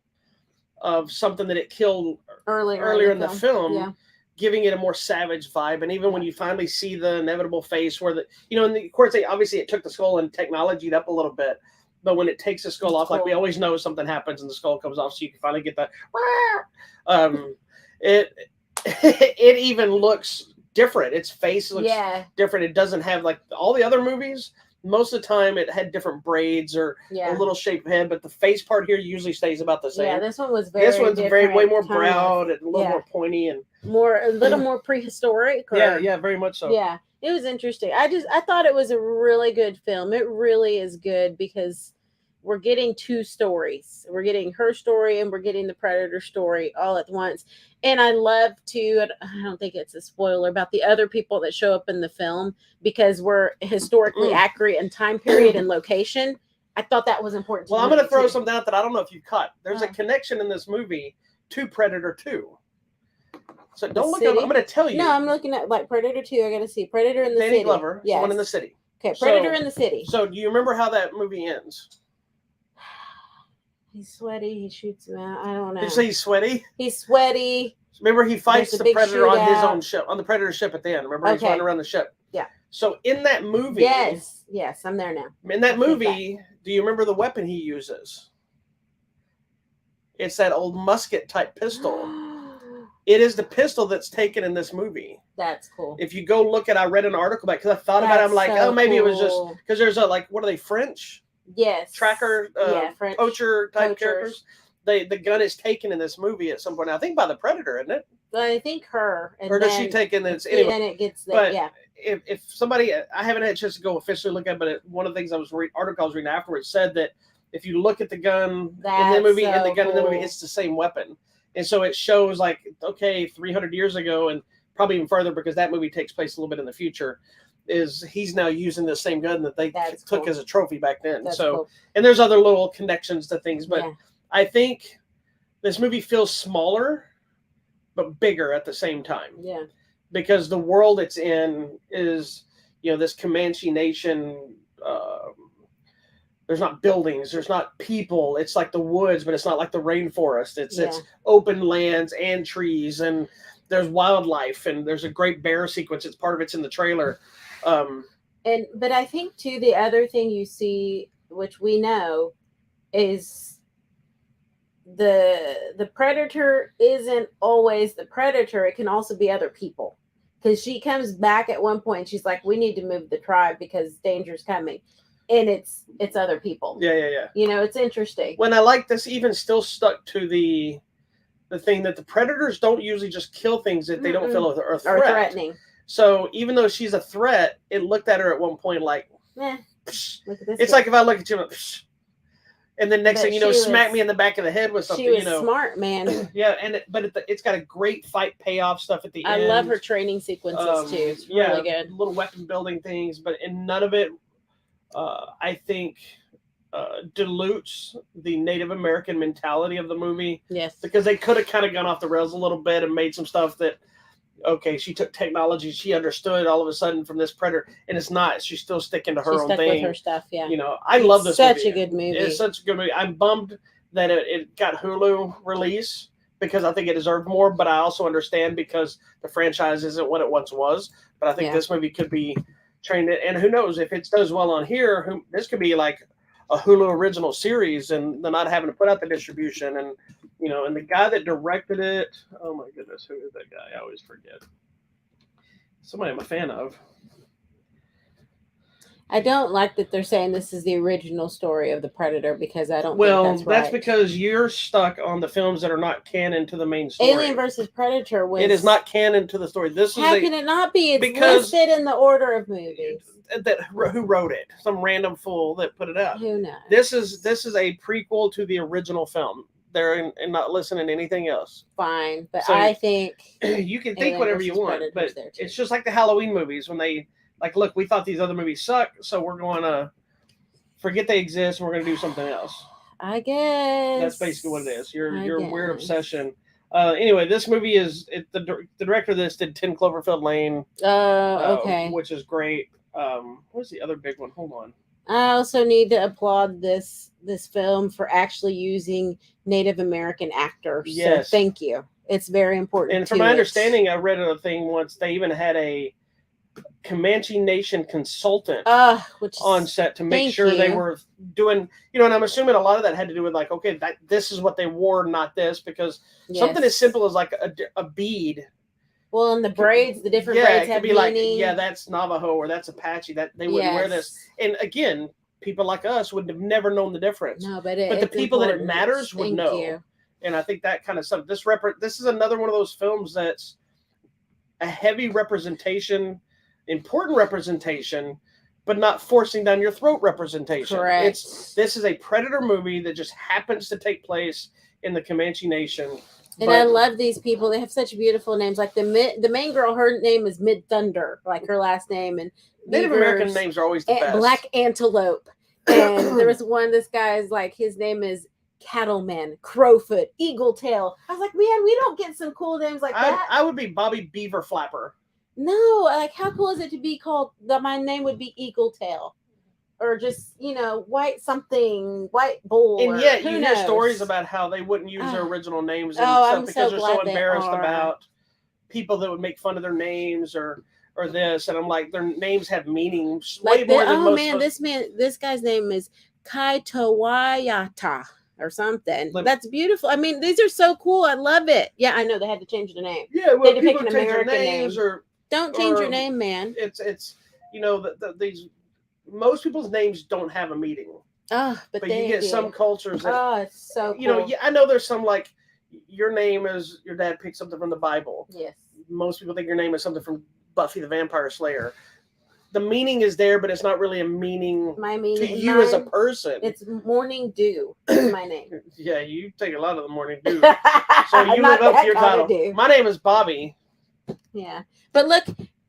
of something that it killed earlier in the film, giving it a more savage vibe. And even when you finally see the inevitable face where and of course, obviously it took the skull and technologied up a little bit, but when it takes the skull off, like we always know something happens and the skull comes off, so you can finally get that. It even looks different. Its face looks different. It doesn't have like all the other movies. Most of the time it had different braids or a little shaped head, but the face part here usually stays about the same. Yeah, this one was way more browed and a little more pointy and a little more prehistoric. Yeah, very much so. Yeah, it was interesting. I thought it was a really good film. It really is good because we're getting two stories. We're getting her story and we're getting the Predator story all at once. And I love to, I don't think it's a spoiler about the other people that show up in the film because we're historically accurate in time period and location. I thought that was important. Well, I'm going to throw something out that I don't know if you caught. There's a connection in this movie to Predator 2. So don't look up. I'm going to tell you. No, I'm looking at like Predator 2. I got to see Predator in the City. Danny Glover, the one in the city. Okay, Predator in the City. So do you remember how that movie ends? He's sweaty. He shoots him out. I don't know. Did you say he's sweaty? He's sweaty. Remember, he fights the Predator on his own ship, on the Predator ship at the end. Remember, he's running around the ship. Yeah. So in that movie, yes, I'm there now. In that movie, Do you remember the weapon he uses? It's that old musket type pistol. It is the pistol that's taken in this movie. That's cool. If you go look at, I read an article about, because I thought about it, I'm like, so maybe it was just cool. because there's a, like, what are they, French Yes. tracker, French poacher type poachers. characters? The gun is taken in this movie at some point. I think by the Predator, isn't it? I think her. And Or does then, she take in this? Anyway, Anyway, then it gets but yeah. if somebody, I haven't had a chance to go officially look at it, but one of the things I was article I was reading afterwards said that if you look at the gun in the movie and the gun in the movie, it's the same weapon. And so it shows, like, okay, 300 years ago, and probably even further because that movie takes place a little bit in the future, is he's now using the same gun that they took as a trophy back then. That's so cool. And there's other little connections to things, but Yeah. I think this movie feels smaller but bigger at the same time. Yeah. Because the world it's in is, this Comanche Nation. There's not buildings, there's not people. It's like the woods, but it's not like the rainforest. It's open lands and trees, and there's wildlife, and there's a great bear sequence. It's part of it's in the trailer. But I think too, the other thing you see, which we know, is the predator isn't always the predator. It can also be other people. Because she comes back at one point, she's like, "We need to move the tribe because danger's coming," and it's other people. Yeah. It's interesting. When I like this, even still stuck to the thing that the predators don't usually just kill things that they don't feel are a threat. Or threatening. So even though she's a threat, it looked at her at one point like, look at this. It's like if I look at you, and then next thing you know, smack was, me in the back of the head with something. She was smart, man. Yeah, but it's got a great fight payoff stuff at the end. I love her training sequences too. It's really good. Little weapon building things, but in none of it, I think, dilutes the Native American mentality of the movie. Yes, because they could have kind of gone off the rails a little bit and made some stuff that, okay, she took technology, she understood all of a sudden from this predator, and it's not. She's still sticking to her own thing. With her stuff, yeah. I love this movie. Such a good movie. It's such a good movie. I'm bummed that it got Hulu release because I think it deserved more, but I also understand because the franchise isn't what it once was. But I think this movie could be trained, and who knows if it does well on here, this could be like a Hulu original series, and they're not having to put out the distribution. And and the guy that directed it, oh my goodness, who is that guy? I always forget. Somebody I'm a fan of. I don't like that they're saying this is the original story of the Predator because I don't think that's right. That's because you're stuck on the films that are not canon to the main story. Alien versus Predator was... It is not canon to the story. How can it not be? It's listed in the order of movies. Who wrote it? Some random fool that put it out. Who knows? This is a prequel to the original film. They're not listening to anything else. Fine, but so I think you can think whatever you want, but it's just like the Halloween movies when they look, we thought these other movies suck, so we're going to forget they exist and we're going to do something else. I guess that's basically what it is. Your weird obsession. Anyway, this movie is the director of this did 10 Cloverfield Lane. Okay, which is great. What's the other big one? Hold on. I also need to applaud this film for actually using Native American actors. Yes. So thank you. It's very important. And from my understanding, I read a thing once, they even had a Comanche Nation consultant on set to make sure they were doing, and I'm assuming a lot of that had to do with like, okay, this is what they wore, not this, because something as simple as like a bead. Well, and the braids, the different braids have meaning. Like, that's Navajo or that's Apache. That they wouldn't wear this. And again, people like us would have never known the difference. No, but the people that it matters would know. And I think that kind of stuff. This is another one of those films that's a heavy representation, important representation, but not forcing down your throat representation. Correct. This is a Predator movie that just happens to take place in the Comanche Nation. And I love these people. They have such beautiful names. Like the main girl, her name is Mid Thunder, like her last name. And Native American names are always the best. Black Antelope. And there was one, this guy's like, his name is Cattleman, Crowfoot, Eagle Tail. I was like, man, we don't get some cool names like that. I would be Bobby Beaver Flapper. No, like how cool is it to be called, that my name would be Eagle Tail. Or just, white bull. And yet you hear stories about how they wouldn't use their original names and stuff because they're so embarrassed about people that would make fun of their names or or this, and I'm like, their names have meanings way Like more than most. this guy's name is Kaitawayata or something. Let- That's beautiful. I mean, these are so cool. I love it. Yeah, I know they had to change the name. Yeah, well, They had to people pick an change their American names name. or Don't change your or- name, man. it's you know these most people's names don't have a meaning, Oh, but but they you get do. some cultures that Oh, it's so cool. you know. Yeah, I know there's some like your name is your dad picked something from the Bible. Yes. Most people think your name is something from Buffy the Vampire Slayer. The meaning is there, but it's not really a meaning to you as a person. It's Morning Dew. Is my name. Yeah, you take a lot of the morning dew. So So you live up to your title. My name is Bobby. Yeah, but look,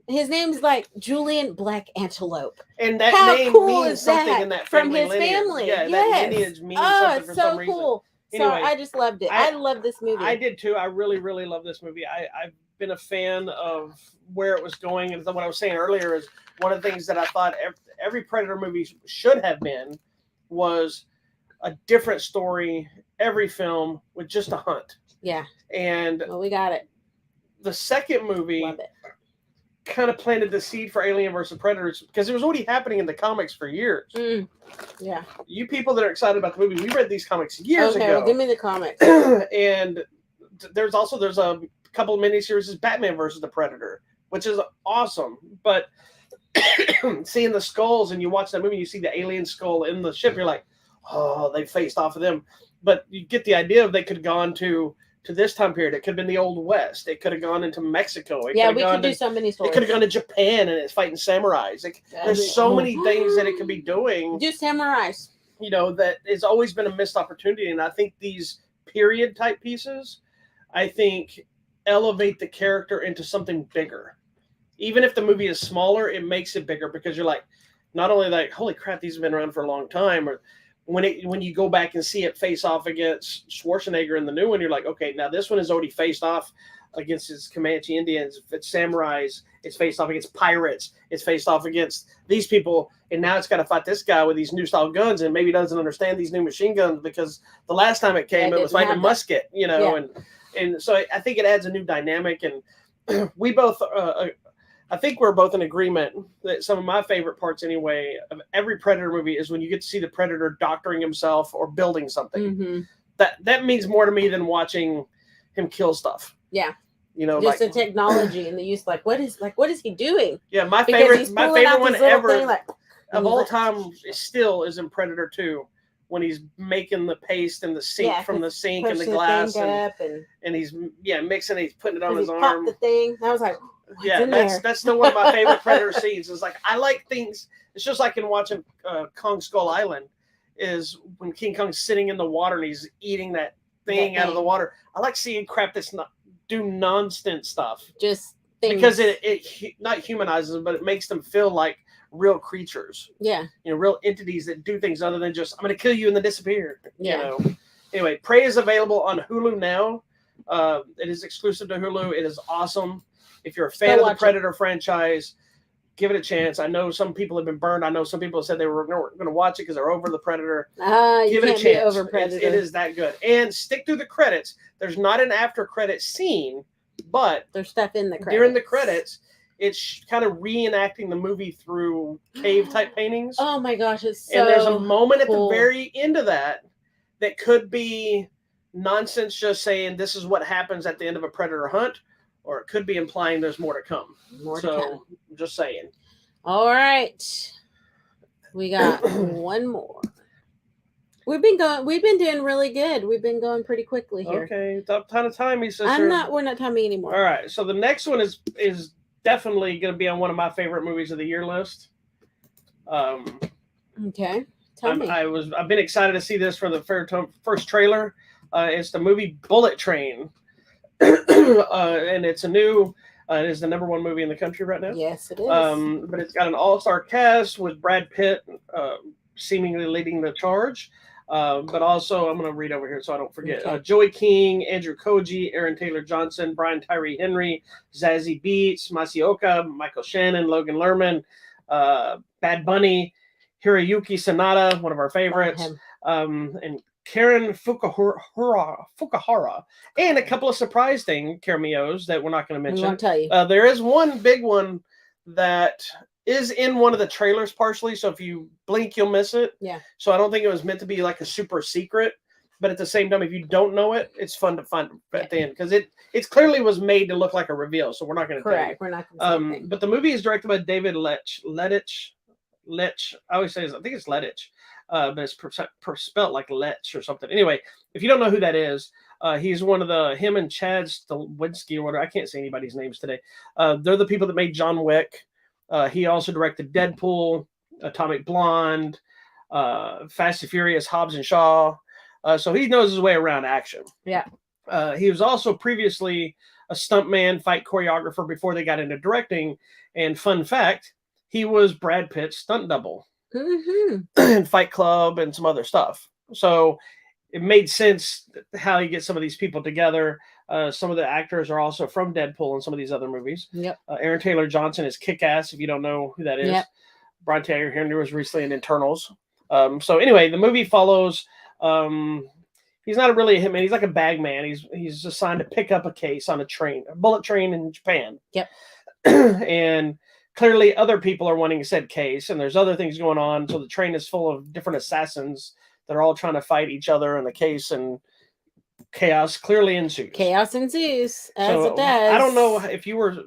his name's like Julian Black Antelope. And that How name cool means is something that? in that From family his lineage. family, Yeah, that yes. lineage means Oh, something it's for so some reason. cool. Anyway, so I just loved it. I love this movie. I did too. I really, really love this movie. I've been a fan of where it was going. And what I was saying earlier is one of the things that I thought every Predator movie should have been was a different story every film with just a hunt. Yeah. And well, we got it. The second movie Love it. kind of planted the seed for Alien versus Predators because it was already happening in the comics for years. Yeah. You people that are excited about the movie, we read these comics years ago. Well, give me the comics. And there's a couple of miniseries, Batman versus the Predator, which is awesome. But seeing the skulls and you watch that movie, you see the alien skull in the ship, you're like, oh, they faced off of them. But you get the idea of they could have gone to this time period. It could have been the Old West. It could have gone into Mexico. We could do so many stories. It could have gone to Japan and it's fighting samurais. There's so many things that it could be doing. Do samurais. You know, that it's always been a missed opportunity. And I think these period type pieces, I think, elevate the character into something bigger. Even if the movie is smaller, it makes it bigger because you're like, not only like, holy crap, these have been around for a long time, or when you go back and see it face off against Schwarzenegger in the new one, you're like, okay, now this one has already faced off against his Comanche Indians, it's samurais, it's faced off against pirates, it's faced off against these people, and now it's got to fight this guy with these new style guns, and maybe doesn't understand these new machine guns because the last time it came, it was fighting a musket, you know, and so I think it adds a new dynamic, and we both. I think we're both in agreement that some of my favorite parts, anyway, of every Predator movie is when you get to see the Predator doctoring himself or building something. Mm-hmm. That means more to me than watching him kill stuff. Yeah, you know, just the technology and the use. What is he doing? Yeah, my favorite one ever of all time still is in Predator 2 when he's making the paste and the sink from the sink and the glass and he's mixing it, he's putting it on his arm. The thing I was like. That's still one of my favorite Predator scenes. Is like I like things. It's just like in watching Kong Skull Island, is when King Kong's sitting in the water and he's eating that thing out of the water. I like seeing crap that's not do nonsense stuff. Just things. Because it not humanizes them, but it makes them feel like real creatures. Yeah, you know, real entities that do things other than just I'm going to kill you and then disappear. Yeah. You know. Anyway, Prey is available on Hulu now. It is exclusive to Hulu. It is awesome. If you're a fan of the Predator franchise, give it a chance. I know some people have been burned. I know some people said they were going to watch it because they're over the Predator. Give it a chance. Over Predator. It is that good. And stick through the credits. There's not an after credit scene, but there's stuff in the credits. During the credits, it's kind of reenacting the movie through cave type paintings. Oh my gosh, it's so And there's a moment cool. at the very end of that could be nonsense, just saying this is what happens at the end of a Predator hunt. Or it could be implying there's more to come. I'm just saying. All right. We got one more. We've been doing really good. We've been going pretty quickly here. Okay. Ton of time, sister. We're not timing anymore. All right. So the next one is definitely going to be on one of my favorite movies of the year list. Okay. Tell me. I've been excited to see this for the first trailer. It's the movie Bullet Train. And it's it is the #1 movie in the country right now. Yes, it is. But it's got an all-star cast with Brad Pitt seemingly leading the charge. But also, I'm going to read over here so I don't forget. Okay. Joey King, Andrew Koji, Aaron Taylor Johnson, Brian Tyree Henry, Zazie Beetz, Masioka, Michael Shannon, Logan Lerman, Bad Bunny, Hiroyuki Sanada, one of our favorites, and Karen Fukuhara, and a couple of surprise cameos that we're not going to mention. I'll tell you. There is one big one that is in one of the trailers partially. So if you blink, you'll miss it. Yeah. So I don't think it was meant to be like a super secret. But at the same time, if you don't know it, it's fun to find at the end because it clearly was made to look like a reveal. So we're not going to tell you. Correct. We're not going to say anything. But the movie is directed by David Letich. I always say I think it's Letich, but it's spelled like Lech or something. Anyway, if you don't know who that is, he's one of him and Chad Stahelski or whatever. I can't say anybody's names today. They're the people that made John Wick. He also directed Deadpool, Atomic Blonde, Fast and Furious, Hobbs and Shaw. So he knows his way around action. Yeah. He was also previously a stuntman, fight choreographer before they got into directing. And fun fact, he was Brad Pitt's stunt double in Fight Club and some other stuff. So it made sense how you get some of these people together. Some of the actors are also from Deadpool and some of these other movies. Yep. Aaron Taylor Johnson is Kick-Ass, if you don't know who that is. Yep. Brian Tyree Henry was recently in Internals. So anyway, the movie follows... he's not really a hitman. He's like a bag man. He's assigned to pick up a case on a bullet train in Japan. Yep. And clearly other people are wanting said case, and there's other things going on. So the train is full of different assassins that are all trying to fight each other in the case, and chaos clearly ensues. Chaos ensues, as it does. I don't know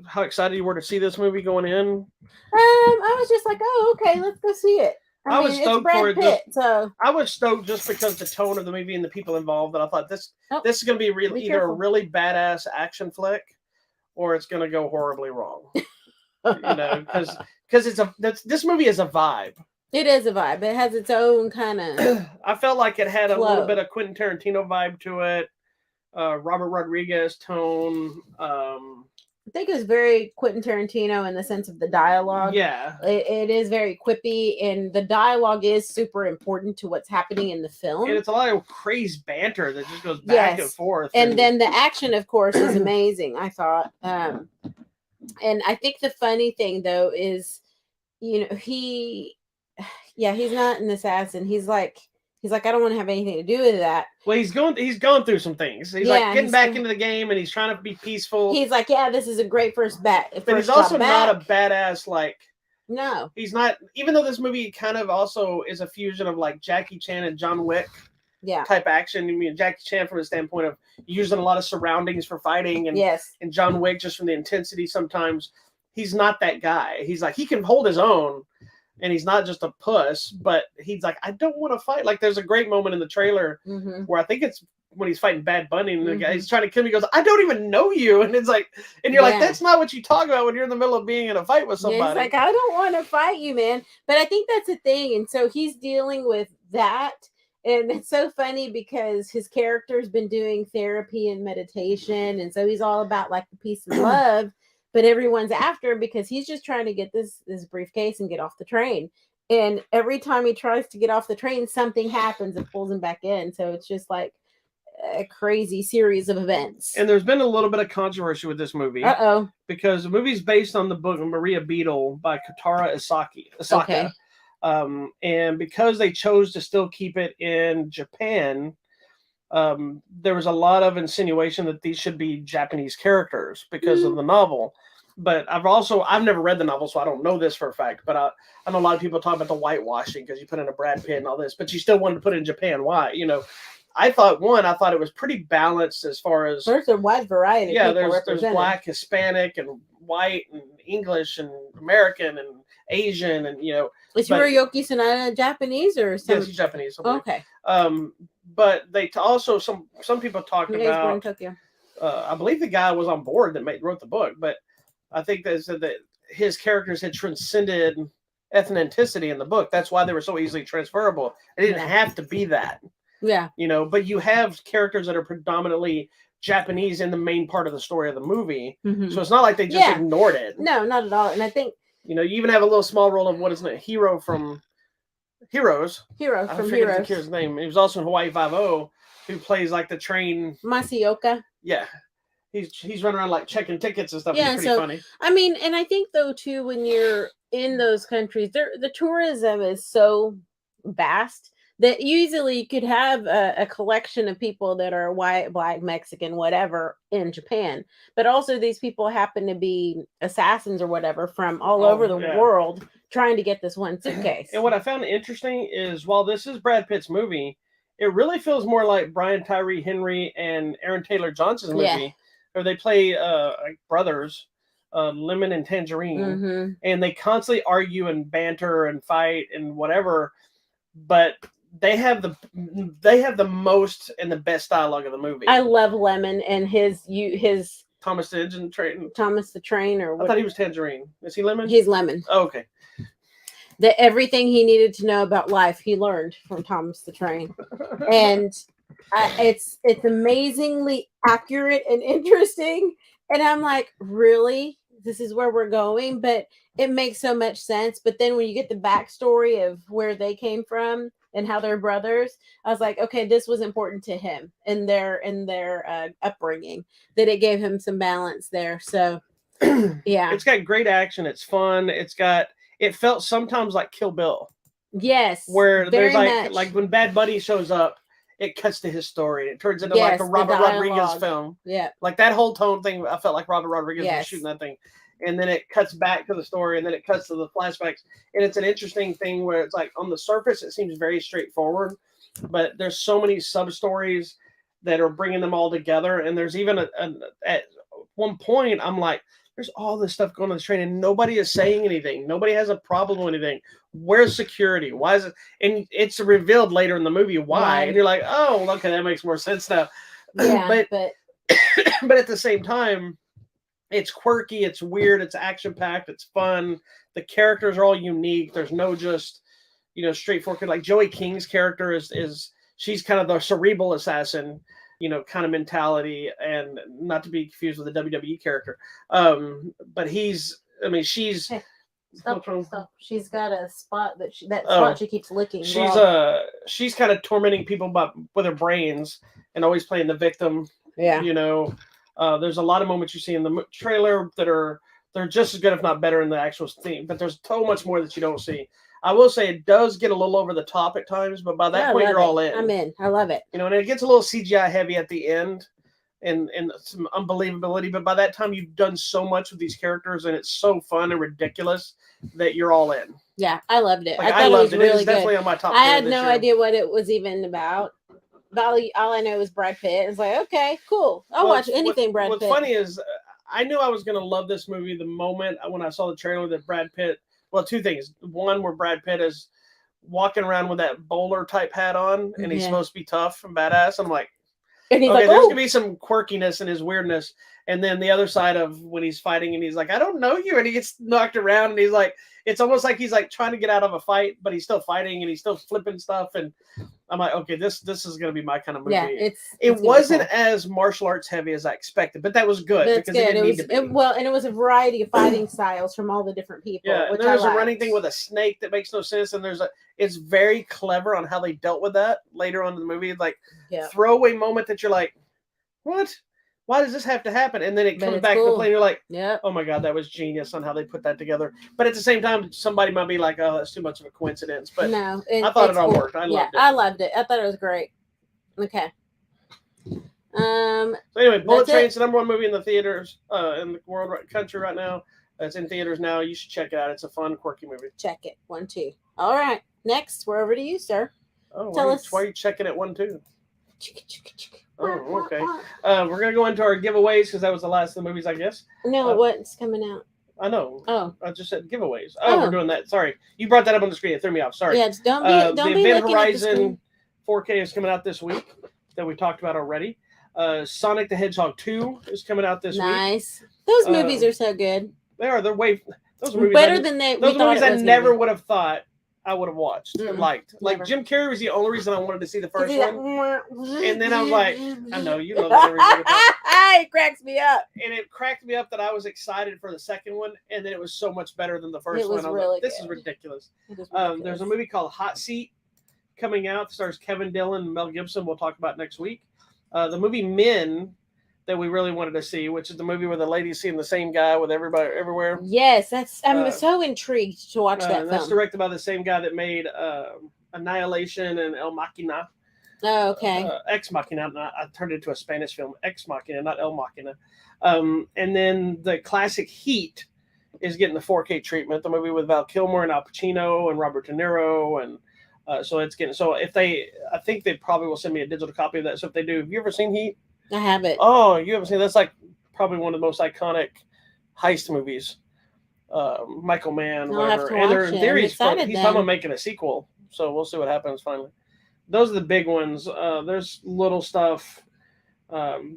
how excited you were to see this movie going in. I was just like, oh, okay, let's go see it. I was stoked it's for it. Brad Pitt, so I was stoked just because the tone of the movie and the people involved. That I thought this is going to be either careful. a really badass action flick, or it's going to go horribly wrong. Because this movie is a vibe. It is a vibe. It has its own kind of. I felt like it had a little bit of Quentin Tarantino vibe to it. Robert Rodriguez tone. I think it was very Quentin Tarantino in the sense of the dialogue. Yeah. It is very quippy, and the dialogue is super important to what's happening in the film. And it's a lot of crazy banter that just goes back and forth. And then the action, of course, is amazing, I thought. And I think the funny thing, though, is, he's not an assassin. He's like, I don't want to have anything to do with that. Well, he's gone through some things. He's like getting back into the game, and he's trying to be peaceful. He's like, yeah, this is a great first bet. But he's also not a badass, like... No. He's not... Even though this movie kind of also is a fusion of, like, Jackie Chan and John Wick type action. I mean, Jackie Chan from the standpoint of using a lot of surroundings for fighting, and John Wick just from the intensity sometimes. He's not that guy. He's like, he can hold his own, and he's not just a puss, but he's like, I don't want to fight. Like, there's a great moment in the trailer where I think it's when he's fighting Bad Bunny, and the guy he's trying to kill him. He goes, I don't even know you. And it's like, and you're like, that's not what you talk about when you're in the middle of being in a fight with somebody. Yeah, he's like, I don't want to fight you, man. But I think that's the thing. And so he's dealing with that. And it's so funny because his character's been doing therapy and meditation. And so he's all about like the peace and love. But everyone's after him because he's just trying to get this briefcase and get off the train. And every time he tries to get off the train, something happens and pulls him back in. So it's just like a crazy series of events. And there's been a little bit of controversy with this movie. Because the movie's based on the book of Maria Beetle by Kotaro Isaka. Okay. And because they chose to still keep it in Japan, there was a lot of insinuation that these should be Japanese characters because of the novel. But I've never read the novel, so I don't know this for a fact. But I know a lot of people talk about the whitewashing because you put in a Brad Pitt and all this, but you still wanted to put it in Japan. Why? I thought it was pretty balanced as far as there's a wide variety. Yeah, there's Black, Hispanic, and white, and English, and American, and Asian, and Is Hiroyuki Sanada Japanese or something? Yes, he's Japanese. Okay. But they also some people talked about. Born in Tokyo. I believe the guy was on board that wrote the book, but I think they said that his characters had transcended ethnicity in the book. That's why they were so easily transferable. It didn't have to be that. Yeah. But you have characters that are predominantly Japanese in the main part of the story of the movie. So it's not like they just ignored it. No, not at all. And I think you even have a little small role of what is it, Hero from Heroes. I forget his name. He was also in Hawaii Five-0, who plays like the train. Masaoka. Yeah. He's running around like checking tickets and stuff. Yeah, it's pretty funny. I mean, and I think though too, when you're in those countries, the tourism is so vast that usually you could have a collection of people that are white, black, Mexican, whatever in Japan, but also these people happen to be assassins or whatever from all over the world trying to get this one suitcase. And what I found interesting is while this is Brad Pitt's movie, it really feels more like Brian Tyree Henry and Aaron Taylor Johnson's movie, where they play like brothers, Lemon and Tangerine, and they constantly argue and banter and fight and whatever, but they have the most and the best dialogue of the movie. I love Lemon and his Thomas the Engine Train. Thomas the Train, or what? I thought he was Tangerine. Is he Lemon? He's Lemon. Oh, okay. That everything he needed to know about life he learned from Thomas the Train, and it's amazingly accurate and interesting. And I'm like, really, this is where we're going? But it makes so much sense. But then when you get the backstory of where they came from and how they're brothers, I was like, okay, this was important to him in their upbringing, that it gave him some balance there. So yeah, it's got great action. It's fun. It felt sometimes like Kill Bill. Yes, where there's like when Bad Bunny shows up, it cuts to his story. It turns into like a Robert Rodriguez film. Yeah, like that whole tone thing. I felt like Robert Rodriguez was shooting that thing. And then it cuts back to the story, and then it cuts to the flashbacks. And it's an interesting thing where it's like on the surface, it seems very straightforward, but there's so many sub-stories that are bringing them all together. And there's even at one point, I'm like, there's all this stuff going on the train, and nobody is saying anything. Nobody has a problem with anything. Where's security? Why is it? And it's revealed later in the movie why. And you're like, oh, okay, that makes more sense now. Yeah, but at the same time, it's quirky, it's weird, it's action-packed, it's fun. The characters are all unique. There's no just, straightforward. Like Joey King's character is she's kind of the cerebral assassin, kind of mentality, and not to be confused with the WWE character. But she's Stop. She's got a spot spot she keeps licking. She's kind of tormenting people with her brains and always playing the victim. Yeah. There's a lot of moments you see in the trailer they're just as good, if not better, in the actual theme. But there's so much more that you don't see. I will say it does get a little over the top at times, but by that point you're all in. I'm in. I love it. And it gets a little CGI heavy at the end, and some unbelievability. But by that time you've done so much with these characters, and it's so fun and ridiculous that you're all in. Yeah, I loved it. I loved it. Really, it was definitely on my top. I had no idea what it was even about. All I know is Brad Pitt. It's like, okay, cool. I'll watch anything Brad Pitt. What's funny is I knew I was going to love this movie the moment when I saw the trailer that Brad Pitt. Well, two things. One, where Brad Pitt is walking around with that bowler type hat on, and he's supposed to be tough and badass. I'm like, and he's okay, like, there's gonna be some quirkiness in his weirdness. And then the other side of when he's fighting, and he's like, I don't know you, and he gets knocked around, and he's like, it's almost like he's like trying to get out of a fight, but he's still fighting and he's still flipping stuff. And I'm like, okay, this is gonna be my kind of movie. Yeah, it wasn't as martial arts heavy as I expected, but that was good because it didn't need to be. And it was a variety of fighting styles from all the different people. Yeah, and there's a running thing with a snake that makes no sense, and it's very clever on how they dealt with that later on in the movie. Like throwaway moment that you're like, what? Why does this have to happen? And then it comes back to the play, and you're like, oh my God, that was genius on how they put that together. But at the same time, somebody might be like, oh, that's too much of a coincidence. But no, I thought it all worked. I loved it. I loved it. I thought it was great. Okay. So anyway, Bullet Train's the number one movie in the theaters, in the country right now. It's in theaters now. You should check it out. It's a fun, quirky movie. Check it. 1, 2. All right. Next, we're over to you, sir. Oh, Tell us. Why are you checking it 1, 2? Oh, okay. We're gonna go into our giveaways because that was the last of the movies, I guess. No, what's coming out? I know. Oh, I just said giveaways. Oh, we're doing that. Sorry, you brought that up on the screen. It threw me off. Sorry. Yeah, don't be Event looking Horizon at the 4K is coming out this week that we talked about already. Sonic the Hedgehog 2 is coming out this week. Nice. Those movies are so good. They are. They're way. Those movies better than they. Those movies I never would have thought I would have watched and liked. Never. Like Jim Carrey was the only reason I wanted to see the first one. And then I was like, I know you know that. It cracks me up. And it cracked me up that I was excited for the second one, and then it was so much better than the first one. I was really like, this is ridiculous. There's a movie called Hot Seat coming out. It stars Kevin Dillon and Mel Gibson. We'll talk about next week. The movie Men that we really wanted to see, which is the movie where the lady's seeing the same guy with everybody everywhere. Yes, I'm so intrigued to watch that film. That's directed by the same guy that made Annihilation and El Machina. Oh, okay. Ex Machina. I turned it into a Spanish film. Ex Machina, not El Machina. And then the classic Heat is getting the 4K treatment. The movie with Val Kilmer and Al Pacino and Robert De Niro, and so it's getting. So if they, I think they probably will send me a digital copy of that. So if they do, have you ever seen Heat? I have it. Oh, you haven't seen? That's like probably one of the most iconic heist movies. Michael Mann, I'll have whatever. to And they're watch in it. theory, I'm he's talking excited about then. making a sequel. So we'll see what happens finally. Those are the big ones. There's little stuff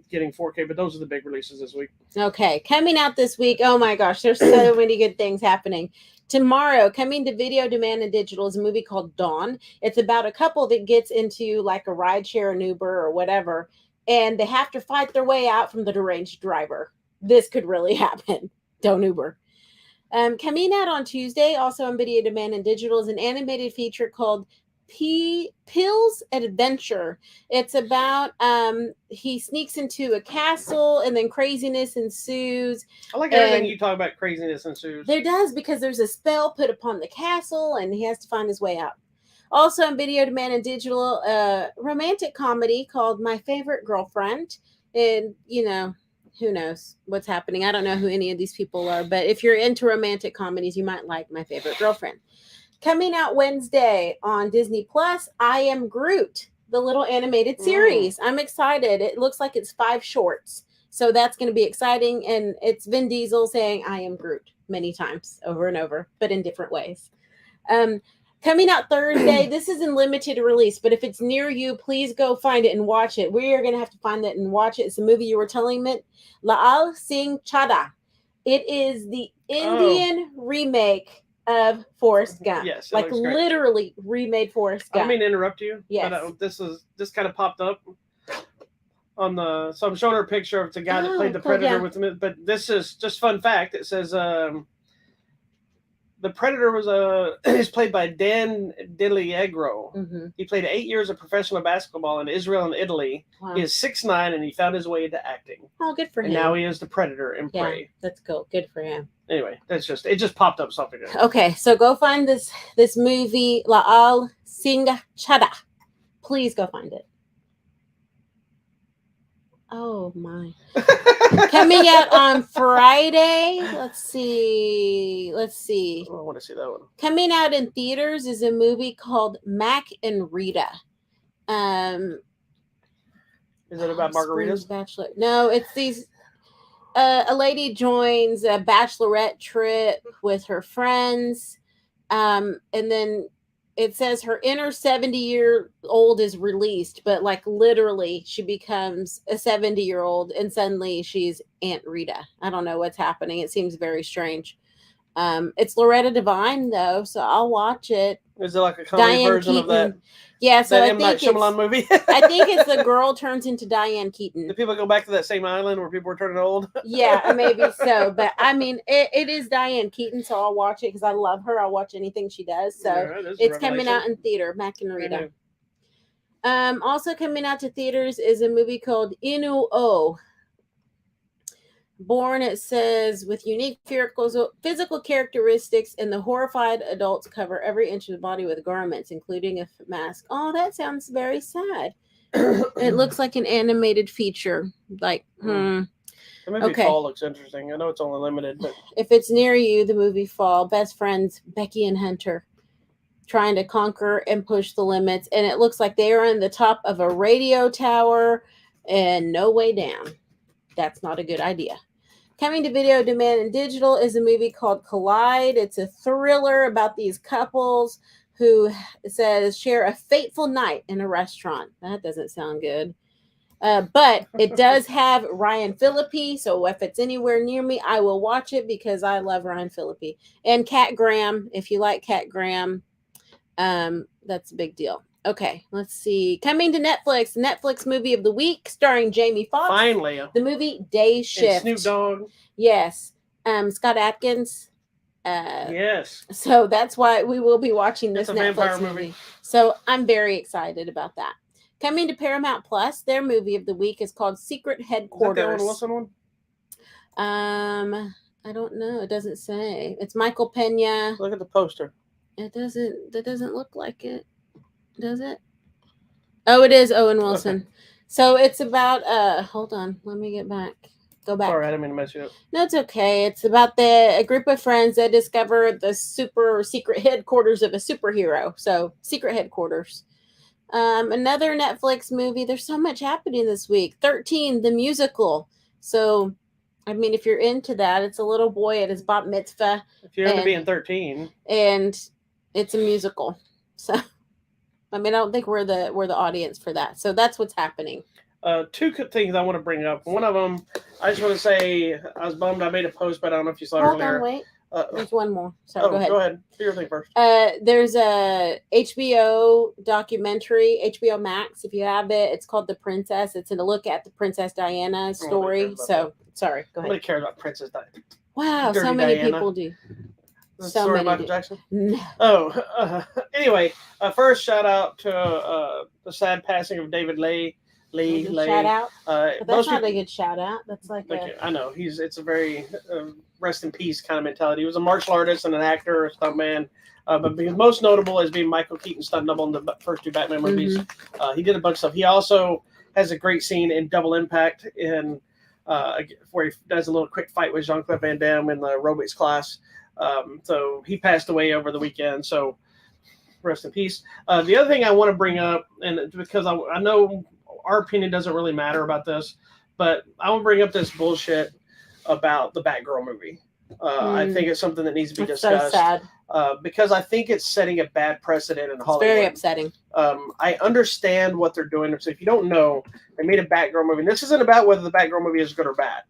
getting 4K, but those are the big releases this week. Okay, coming out this week. Oh my gosh, there's so many good things happening. Tomorrow, coming to Video Demand and Digital is a movie called Dawn. It's about a couple that gets into like a rideshare, an Uber, or whatever, and they have to fight their way out from the deranged driver. This could really happen. Don't Uber. Coming out on Tuesday, also on Video Demand and Digital, is an animated feature called Pill's Adventure. It's about he sneaks into a castle and then craziness ensues. I like everything And you talk about craziness ensues. There does, because there's a spell put upon the castle and he has to find his way out. Also on Video Demand and Digital, romantic comedy called My Favorite Girlfriend. And you know, who knows what's happening. I don't know who any of these people are, but if you're into romantic comedies, you might like My Favorite Girlfriend. Coming out Wednesday on Disney Plus, I Am Groot, the little animated series. I'm excited. It looks like it's 5 shorts. So that's going to be exciting. And it's Vin Diesel saying I am Groot many times over and over, but in different ways. Coming out Thursday, this is in limited release, but if it's near you, please go find it and watch it. We are going to have to find it and watch it. It's a movie you were telling me, Laal Singh Chadha. It is the Indian remake of Forrest Gump. Yes, like literally remade Forrest Gump. I don't mean to interrupt you. Yes. But this kind of popped up on the. So I'm showing her a picture of the guy that played the Predator with him. But this is just fun fact. It says the Predator is played by Dan DiLiegro. Mm-hmm. He played 8 years of professional basketball in Israel and Italy. Wow. He is 6'9", and he found his way into acting. Oh, good for him. And now he is the Predator in Prey. That's cool. Good for him. Anyway, it just popped up something. Okay, so go find this movie, Laal Singh Chadha. Please go find it. Oh my. Coming out on Friday. Let's see. Oh, I want to see that one. Coming out in theaters is a movie called Mac and Rita. Is it about margaritas? Bachelor. No, it's these. A lady joins a bachelorette trip with her friends, and then it says her inner 70-year-old is released, but like literally she becomes a 70-year-old and suddenly she's Aunt Rita. I don't know what's happening. It seems very strange. It's Loretta Devine though, so I'll watch it. Is it like a comedy Diane version Keaton. of that? Yeah, so that I M. think Night Shyamalan movie. I think it's the girl turns into Diane Keaton. Do people go back to that same island where people were turning old? Yeah, maybe so. But I mean, it is Diane Keaton, so I'll watch it because I love her. I'll watch anything she does. So Yeah, it's coming out in theater, Mac and Rita. Also coming out to theaters is a movie called Inu O. Born, it says, with unique physical characteristics, and the horrified adults cover every inch of the body with garments, including a mask. Oh, that sounds very sad. It looks like an animated feature. Like, The movie Fall looks interesting. I know it's only limited, but if it's near you, the movie Fall, best friends Becky and Hunter trying to conquer and push the limits, and it looks like they are on the top of a radio tower and no way down. That's not a good idea. Coming to Video Demand and Digital is a movie called Collide. It's a thriller about these couples who share a fateful night in a restaurant. That doesn't sound good. But it does have Ryan Phillippe. So if it's anywhere near me, I will watch it because I love Ryan Phillippe. And Cat Graham. If you like Cat Graham, that's a big deal. Okay, let's see. Coming to Netflix, Netflix movie of the week starring Jamie Foxx. Finally. The movie Day Shift. And Snoop Dogg. Yes. Scott Adkins. Yes. So that's why we will be watching this Netflix movie. So I'm very excited about that. Coming to Paramount Plus, their movie of the week is called Secret Headquarters. Is that the Owen Wilson one? I don't know. It doesn't say. It's Michael Pena. Look at the poster. That doesn't look like it. Does it? Oh, it is Owen Wilson. Okay. So it's about hold on, let me get back. Go back. Sorry, I didn't mean to mess you up. No, it's okay. It's about a group of friends that discover the super secret headquarters of a superhero. So secret headquarters. Another Netflix movie. There's so much happening this week. 13, the musical. So, I mean, if you're into that, it's a little boy at his bat mitzvah. If you're into being 13, and it's a musical. So, I mean, I don't think we're the audience for that. So that's what's happening. Two things I want to bring up. One of them, I just want to say, I was bummed I made a post, but I don't know if you saw it earlier. Hold on, wait. There's one more. Sorry, go ahead. Go ahead. Do your thing first. There's a HBO documentary, HBO Max, if you have it. It's called The Princess. It's a look at the Princess Diana story. So, sorry, go ahead. Nobody cares about Princess Diana. Wow, Dirty so many Diana. People do. The so story of Michael Jackson? No. Oh, anyway, first shout out to the sad passing of David Lee. Shout out. But that's not a good shout out. That's like I know it's a very rest in peace kind of mentality. He was a martial artist and an actor, a stuntman, but most notable as being Michael Keaton's stunt double in the first two Batman movies. He did a bunch of stuff. He also has a great scene in Double Impact in where he does a little quick fight with Jean-Claude Van Damme in the aerobics class. So he passed away over the weekend. So rest in peace. The other thing I want to bring up, and because I know our opinion doesn't really matter about this, but I want to bring up this bullshit about the Batgirl movie. I think it's something that needs to be discussed. So sad. Because I think it's setting a bad precedent in Hollywood. It's very upsetting. I understand what they're doing. So if you don't know, they made a Batgirl movie. And this isn't about whether the Batgirl movie is good or bad.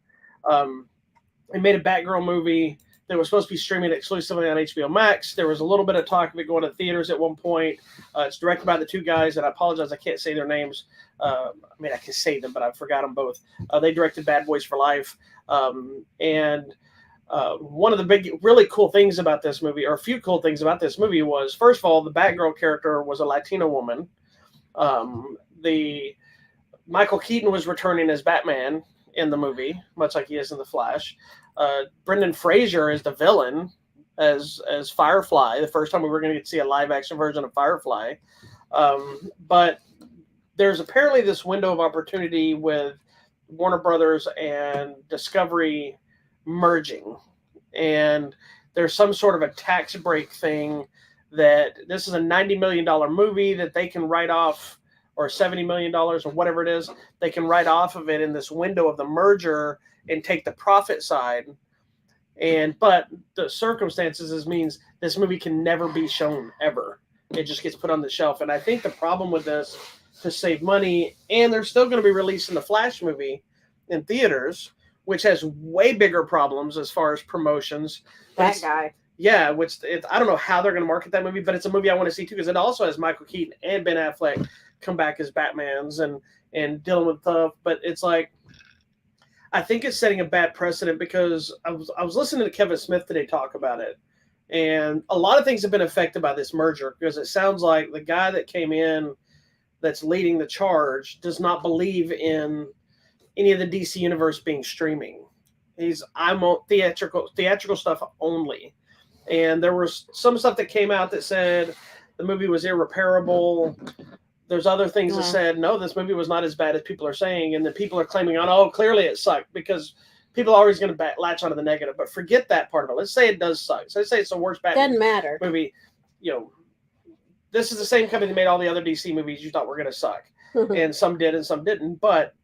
They made a Batgirl movie that was supposed to be streaming exclusively on HBO Max. There was a little bit of talk of it going to theaters at one point. It's directed by the two guys, and I apologize, I can't say their names. I mean, I can say them, but I forgot them both. They directed Bad Boys for Life. And one of the big, really cool things about this movie, or a few cool things about this movie was, first of all, the Batgirl character was a Latina woman. The Michael Keaton was returning as Batman in the movie, much like he is in The Flash. Brendan Fraser is the villain as Firefly. The first time we were going to get to see a live action version of Firefly. But there's apparently this window of opportunity with Warner Brothers and Discovery merging. And there's some sort of a tax break thing that this is a $90 million movie that they can write off, or $70 million or whatever it is, they can write off of it in this window of the merger and take the profit side. But the circumstances means this movie can never be shown ever. It just gets put on the shelf. And I think the problem with this, to save money, and they're still going to be releasing the Flash movie in theaters, which has way bigger problems as far as promotions. That guy. Yeah, I don't know how they're going to market that movie, but it's a movie I want to see too, because it also has Michael Keaton and Ben Affleck come back as Batmans and dealing with stuff. But it's like, I think it's setting a bad precedent, because I was listening to Kevin Smith today talk about it, and a lot of things have been affected by this merger, because it sounds like the guy that came in that's leading the charge does not believe in any of the DC universe being streaming. I'm on theatrical stuff only. And there was some stuff that came out that said the movie was irreparable. There's other things that said, no, this movie was not as bad as people are saying. And then people are claiming clearly it sucked, because people are always going to latch onto the negative. But forget that part of it. Let's say it does suck. So let's say it's the worst Batman doesn't matter movie. This is the same company that made all the other DC movies you thought were going to suck. And some did and some didn't. But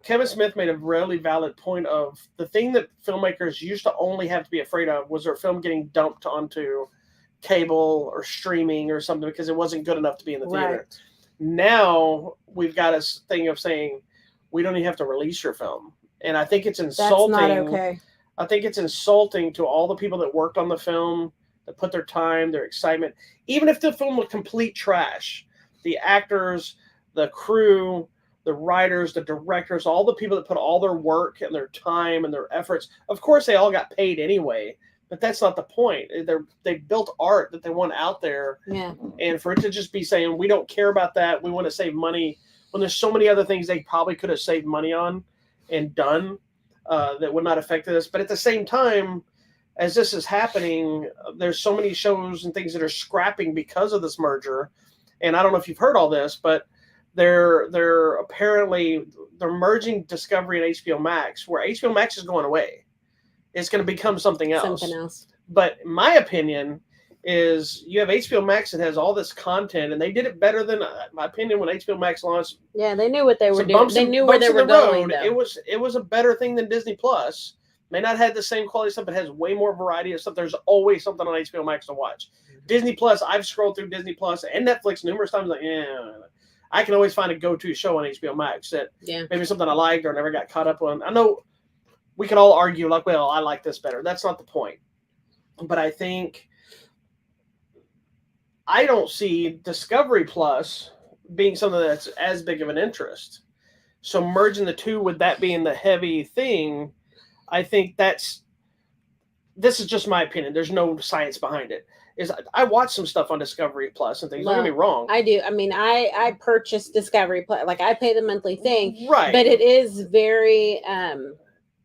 Kevin Smith made a really valid point of the thing that filmmakers used to only have to be afraid of was their film getting dumped onto cable or streaming or something because it wasn't good enough to be in the theater. Right. Now we've got a thing of saying we don't even have to release your film. And I think it's insulting. That's not okay. I think it's insulting to all the people that worked on the film, that put their time, their excitement. Even if the film was complete trash, the actors, the crew, the writers, the directors, all the people that put all their work and their time and their efforts, of course they all got paid anyway, but that's not the point. They built art that they want out there. Yeah. And for it to just be saying, we don't care about that, we want to save money, when there's so many other things they probably could have saved money on and done that would not affect this. But at the same time, as this is happening, there's so many shows and things that are scrapping because of this merger. and I don't know if you've heard all this, but they're apparently they're merging Discovery and HBO Max, where HBO Max is going away. It's going to become something else. Something else. But my opinion is you have HBO Max that has all this content, and they did it better than my opinion when HBO Max launched. Yeah, they knew what they were Some doing. bumps They in- knew where bumps they in were the going. road. Though. It was a better thing than Disney Plus. May not have the same quality stuff, but has way more variety of stuff. There's always something on HBO Max to watch. Disney Plus, I've scrolled through Disney Plus and Netflix numerous times. Like, I can always find a go-to show on HBO Max that maybe something I liked or never got caught up on. I know we can all argue like, well, I like this better. That's not the point. But I think I don't see Discovery Plus being something that's as big of an interest. So merging the two with that being the heavy thing, I think this is just my opinion. There's no science behind it. I watch some stuff on Discovery Plus and things. Don't get me wrong. I do. I mean, I purchased Discovery Plus. Like I pay the monthly thing, right? But it is very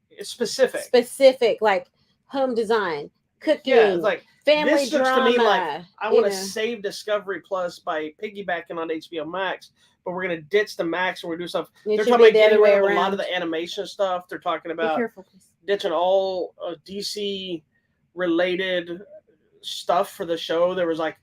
it's specific. Specific, like home design, cooking, like family this looks drama. to me like I want to save Discovery Plus by piggybacking on HBO Max, but we're gonna ditch the Max and we're gonna do stuff. They're talking about getting rid of a lot of the animation stuff. They're talking about ditching all DC related stuff for the show. There was like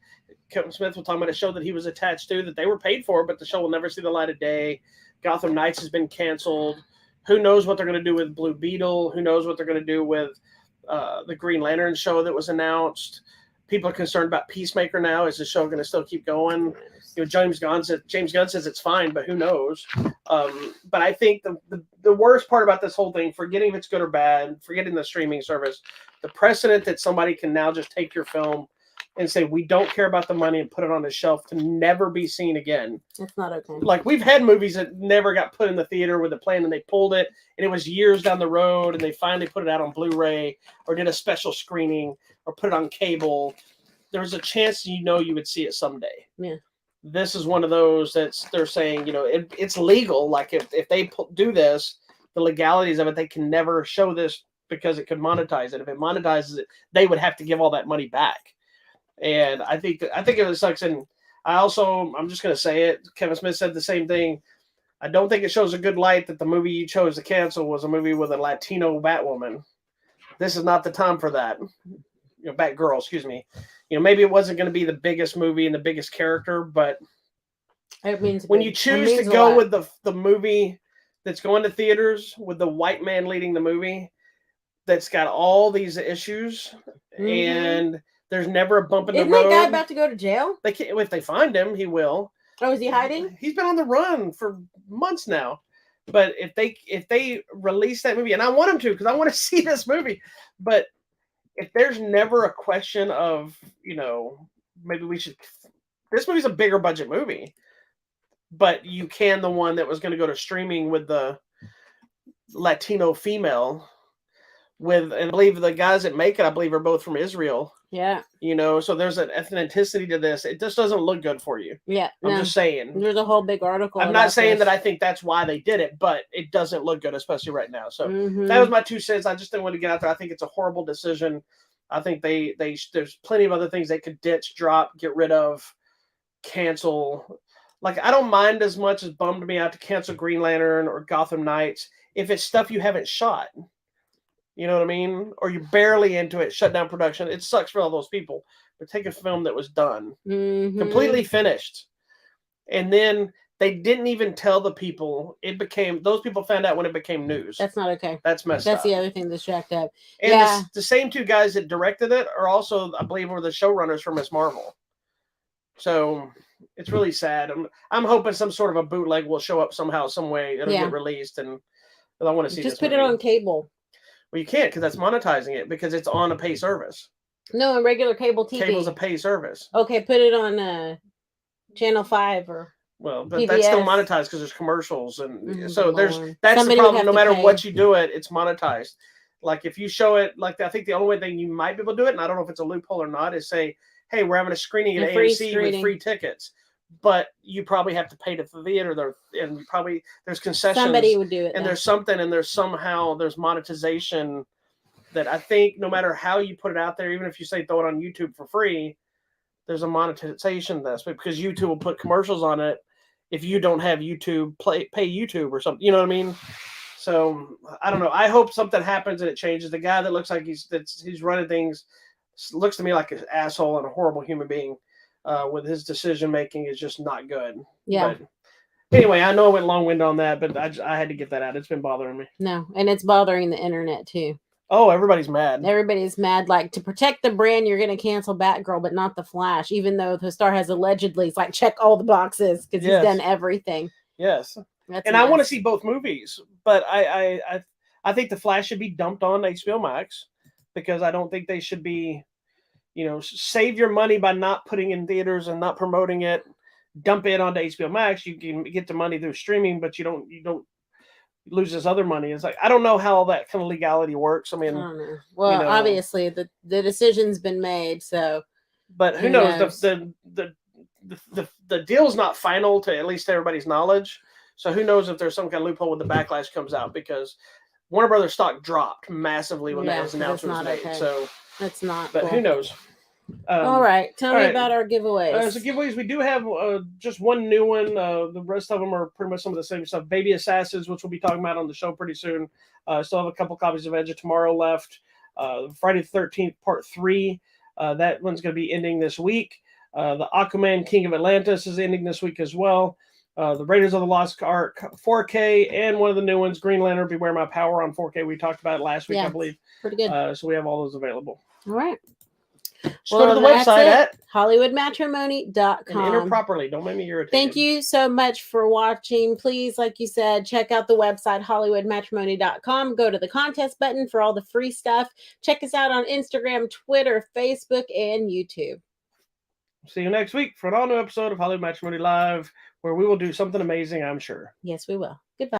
Kevin Smith was talking about a show that he was attached to that they were paid for, but the show will never see the light of day. Gotham Knights has been canceled. Who knows what they're going to do with Blue Beetle? Who knows what they're going to do with the Green Lantern show that was announced? People are concerned about Peacemaker now. Is the show going to still keep going? You know, James Gunn says it's fine, but who knows? But I think the worst part about this whole thing, forgetting if it's good or bad, forgetting the streaming service, the precedent that somebody can now just take your film and say, we don't care about the money and put it on the shelf to never be seen again. It's not okay. Like we've had movies that never got put in the theater with a plan and they pulled it and it was years down the road and they finally put it out on Blu-ray or did a special screening or put it on cable. There was a chance you would see it someday. Yeah. This is one of those they're saying, it's legal. Like if they do this, the legalities of it, they can never show this because it could monetize it. If it monetizes it, they would have to give all that money back. And I think it sucks. And I'm just going to say it. Kevin Smith said the same thing. I don't think it shows a good light that the movie you chose to cancel was a movie with a Latino Batwoman. This is not the time for that. Batgirl, excuse me. Maybe it wasn't going to be the biggest movie and the biggest character, but when you choose to go with the movie that's going to theaters with the white man leading the movie, that's got all these issues, and there's never a bump in the road. Isn't that guy about to go to jail? They can't, if they find him, he will. Oh, is he hiding? He's been on the run for months now. But if they release that movie, and I want them to because I want to see this movie, but if there's never a question of, maybe we should, this movie's a bigger budget movie, but the one that was going to go to streaming with the Latino female and I believe the guys that make it, I believe are both from Israel. Yeah. So there's an ethnicity to this. It just doesn't look good for you. Yeah. I'm just saying. There's a whole big article. I'm not saying that I think that's why they did it, but it doesn't look good, especially right now. So that was my 2 cents. I just didn't want to get out there. I think it's a horrible decision. I think there's plenty of other things they could ditch, drop, get rid of, cancel. Like, I don't mind as much as bummed me out to cancel Green Lantern or Gotham Knights if it's stuff you haven't shot. You know what I mean? Or you're barely into it, shut down production. It sucks for all those people. But take a film that was done, completely finished. And then they didn't even tell the people. Those people found out when it became news. That's not okay. That's messed up. That's the other thing that's jacked up. And the same 2 guys that directed it are also, I believe, were the showrunners for Ms. Marvel. So it's really sad. I'm hoping some sort of a bootleg will show up somehow, some way. It'll get released, and I want to see. Just put it on cable. Well, you can't because that's monetizing it because it's on a pay service. No, a regular cable TV. Cable's a pay service. Okay, put it on Channel 5 or. Well, but PBS. that's still monetized because there's commercials, and so that's Somebody the problem. No matter pay. what you do it's monetized. Like if you show it, like I think the only thing you might be able to do it, and I don't know if it's a loophole or not, is say, hey, we're having a screening at AMC with free tickets. But you probably have to pay to the theater there, and probably there's concessions. Somebody would do it. And there's something, and there's monetization that I think no matter how you put it out there, even if you say throw it on YouTube for free, there's a monetization to this because YouTube will put commercials on it if you don't have YouTube pay YouTube or something. You know what I mean? So I don't know. I hope something happens and it changes. The guy that looks like he's running things looks to me like an asshole and a horrible human being. With his decision making is just not good. Yeah. But anyway, I know I went long-winded on that, but I had to get that out. It's been bothering me. No, and it's bothering the internet too. Oh, everybody's mad. Everybody's mad. Like, to protect the brand, you're going to cancel Batgirl, but not the Flash, even though the star has allegedly, it's like, check all the boxes because he's done everything. Yes. And I want to see both movies, but I think the Flash should be dumped on HBO Max because I don't think they should be, save your money by not putting in theaters and not promoting it. Dump it onto HBO Max. You can get the money through streaming, but you don't lose this other money. It's like I don't know how all that kind of legality works. I mean, I don't know. Well, obviously the decision's been made, so. But who knows? The deal's not final to at least everybody's knowledge. So who knows if there's some kind of loophole when the backlash comes out because Warner Brothers stock dropped massively when that announcement was made. Okay. So that's not. But who knows? All right, tell me about our giveaways. So giveaways, we do have just one new one. The rest of them are pretty much some of the same stuff. Baby Assassins, which we'll be talking about on the show pretty soon. Still have a couple copies of Edge of Tomorrow left. Friday the 13th, Part 3. That one's going to be ending this week. The Aquaman King of Atlantis is ending this week as well. The Raiders of the Lost Ark 4K, and one of the new ones, Green Lantern Beware My Power on 4K. We talked about it last week, I believe. Pretty good. So we have all those available. All right. Just go to the website at HollywoodMatrimony.com. And enter properly. Don't make me irritated. Thank you so much for watching. Please, like you said, check out the website, HollywoodMatrimony.com. Go to the contest button for all the free stuff. Check us out on Instagram, Twitter, Facebook, and YouTube. See you next week for an all-new episode of Hollywood Matrimony Live, where we will do something amazing, I'm sure. Yes, we will. Goodbye.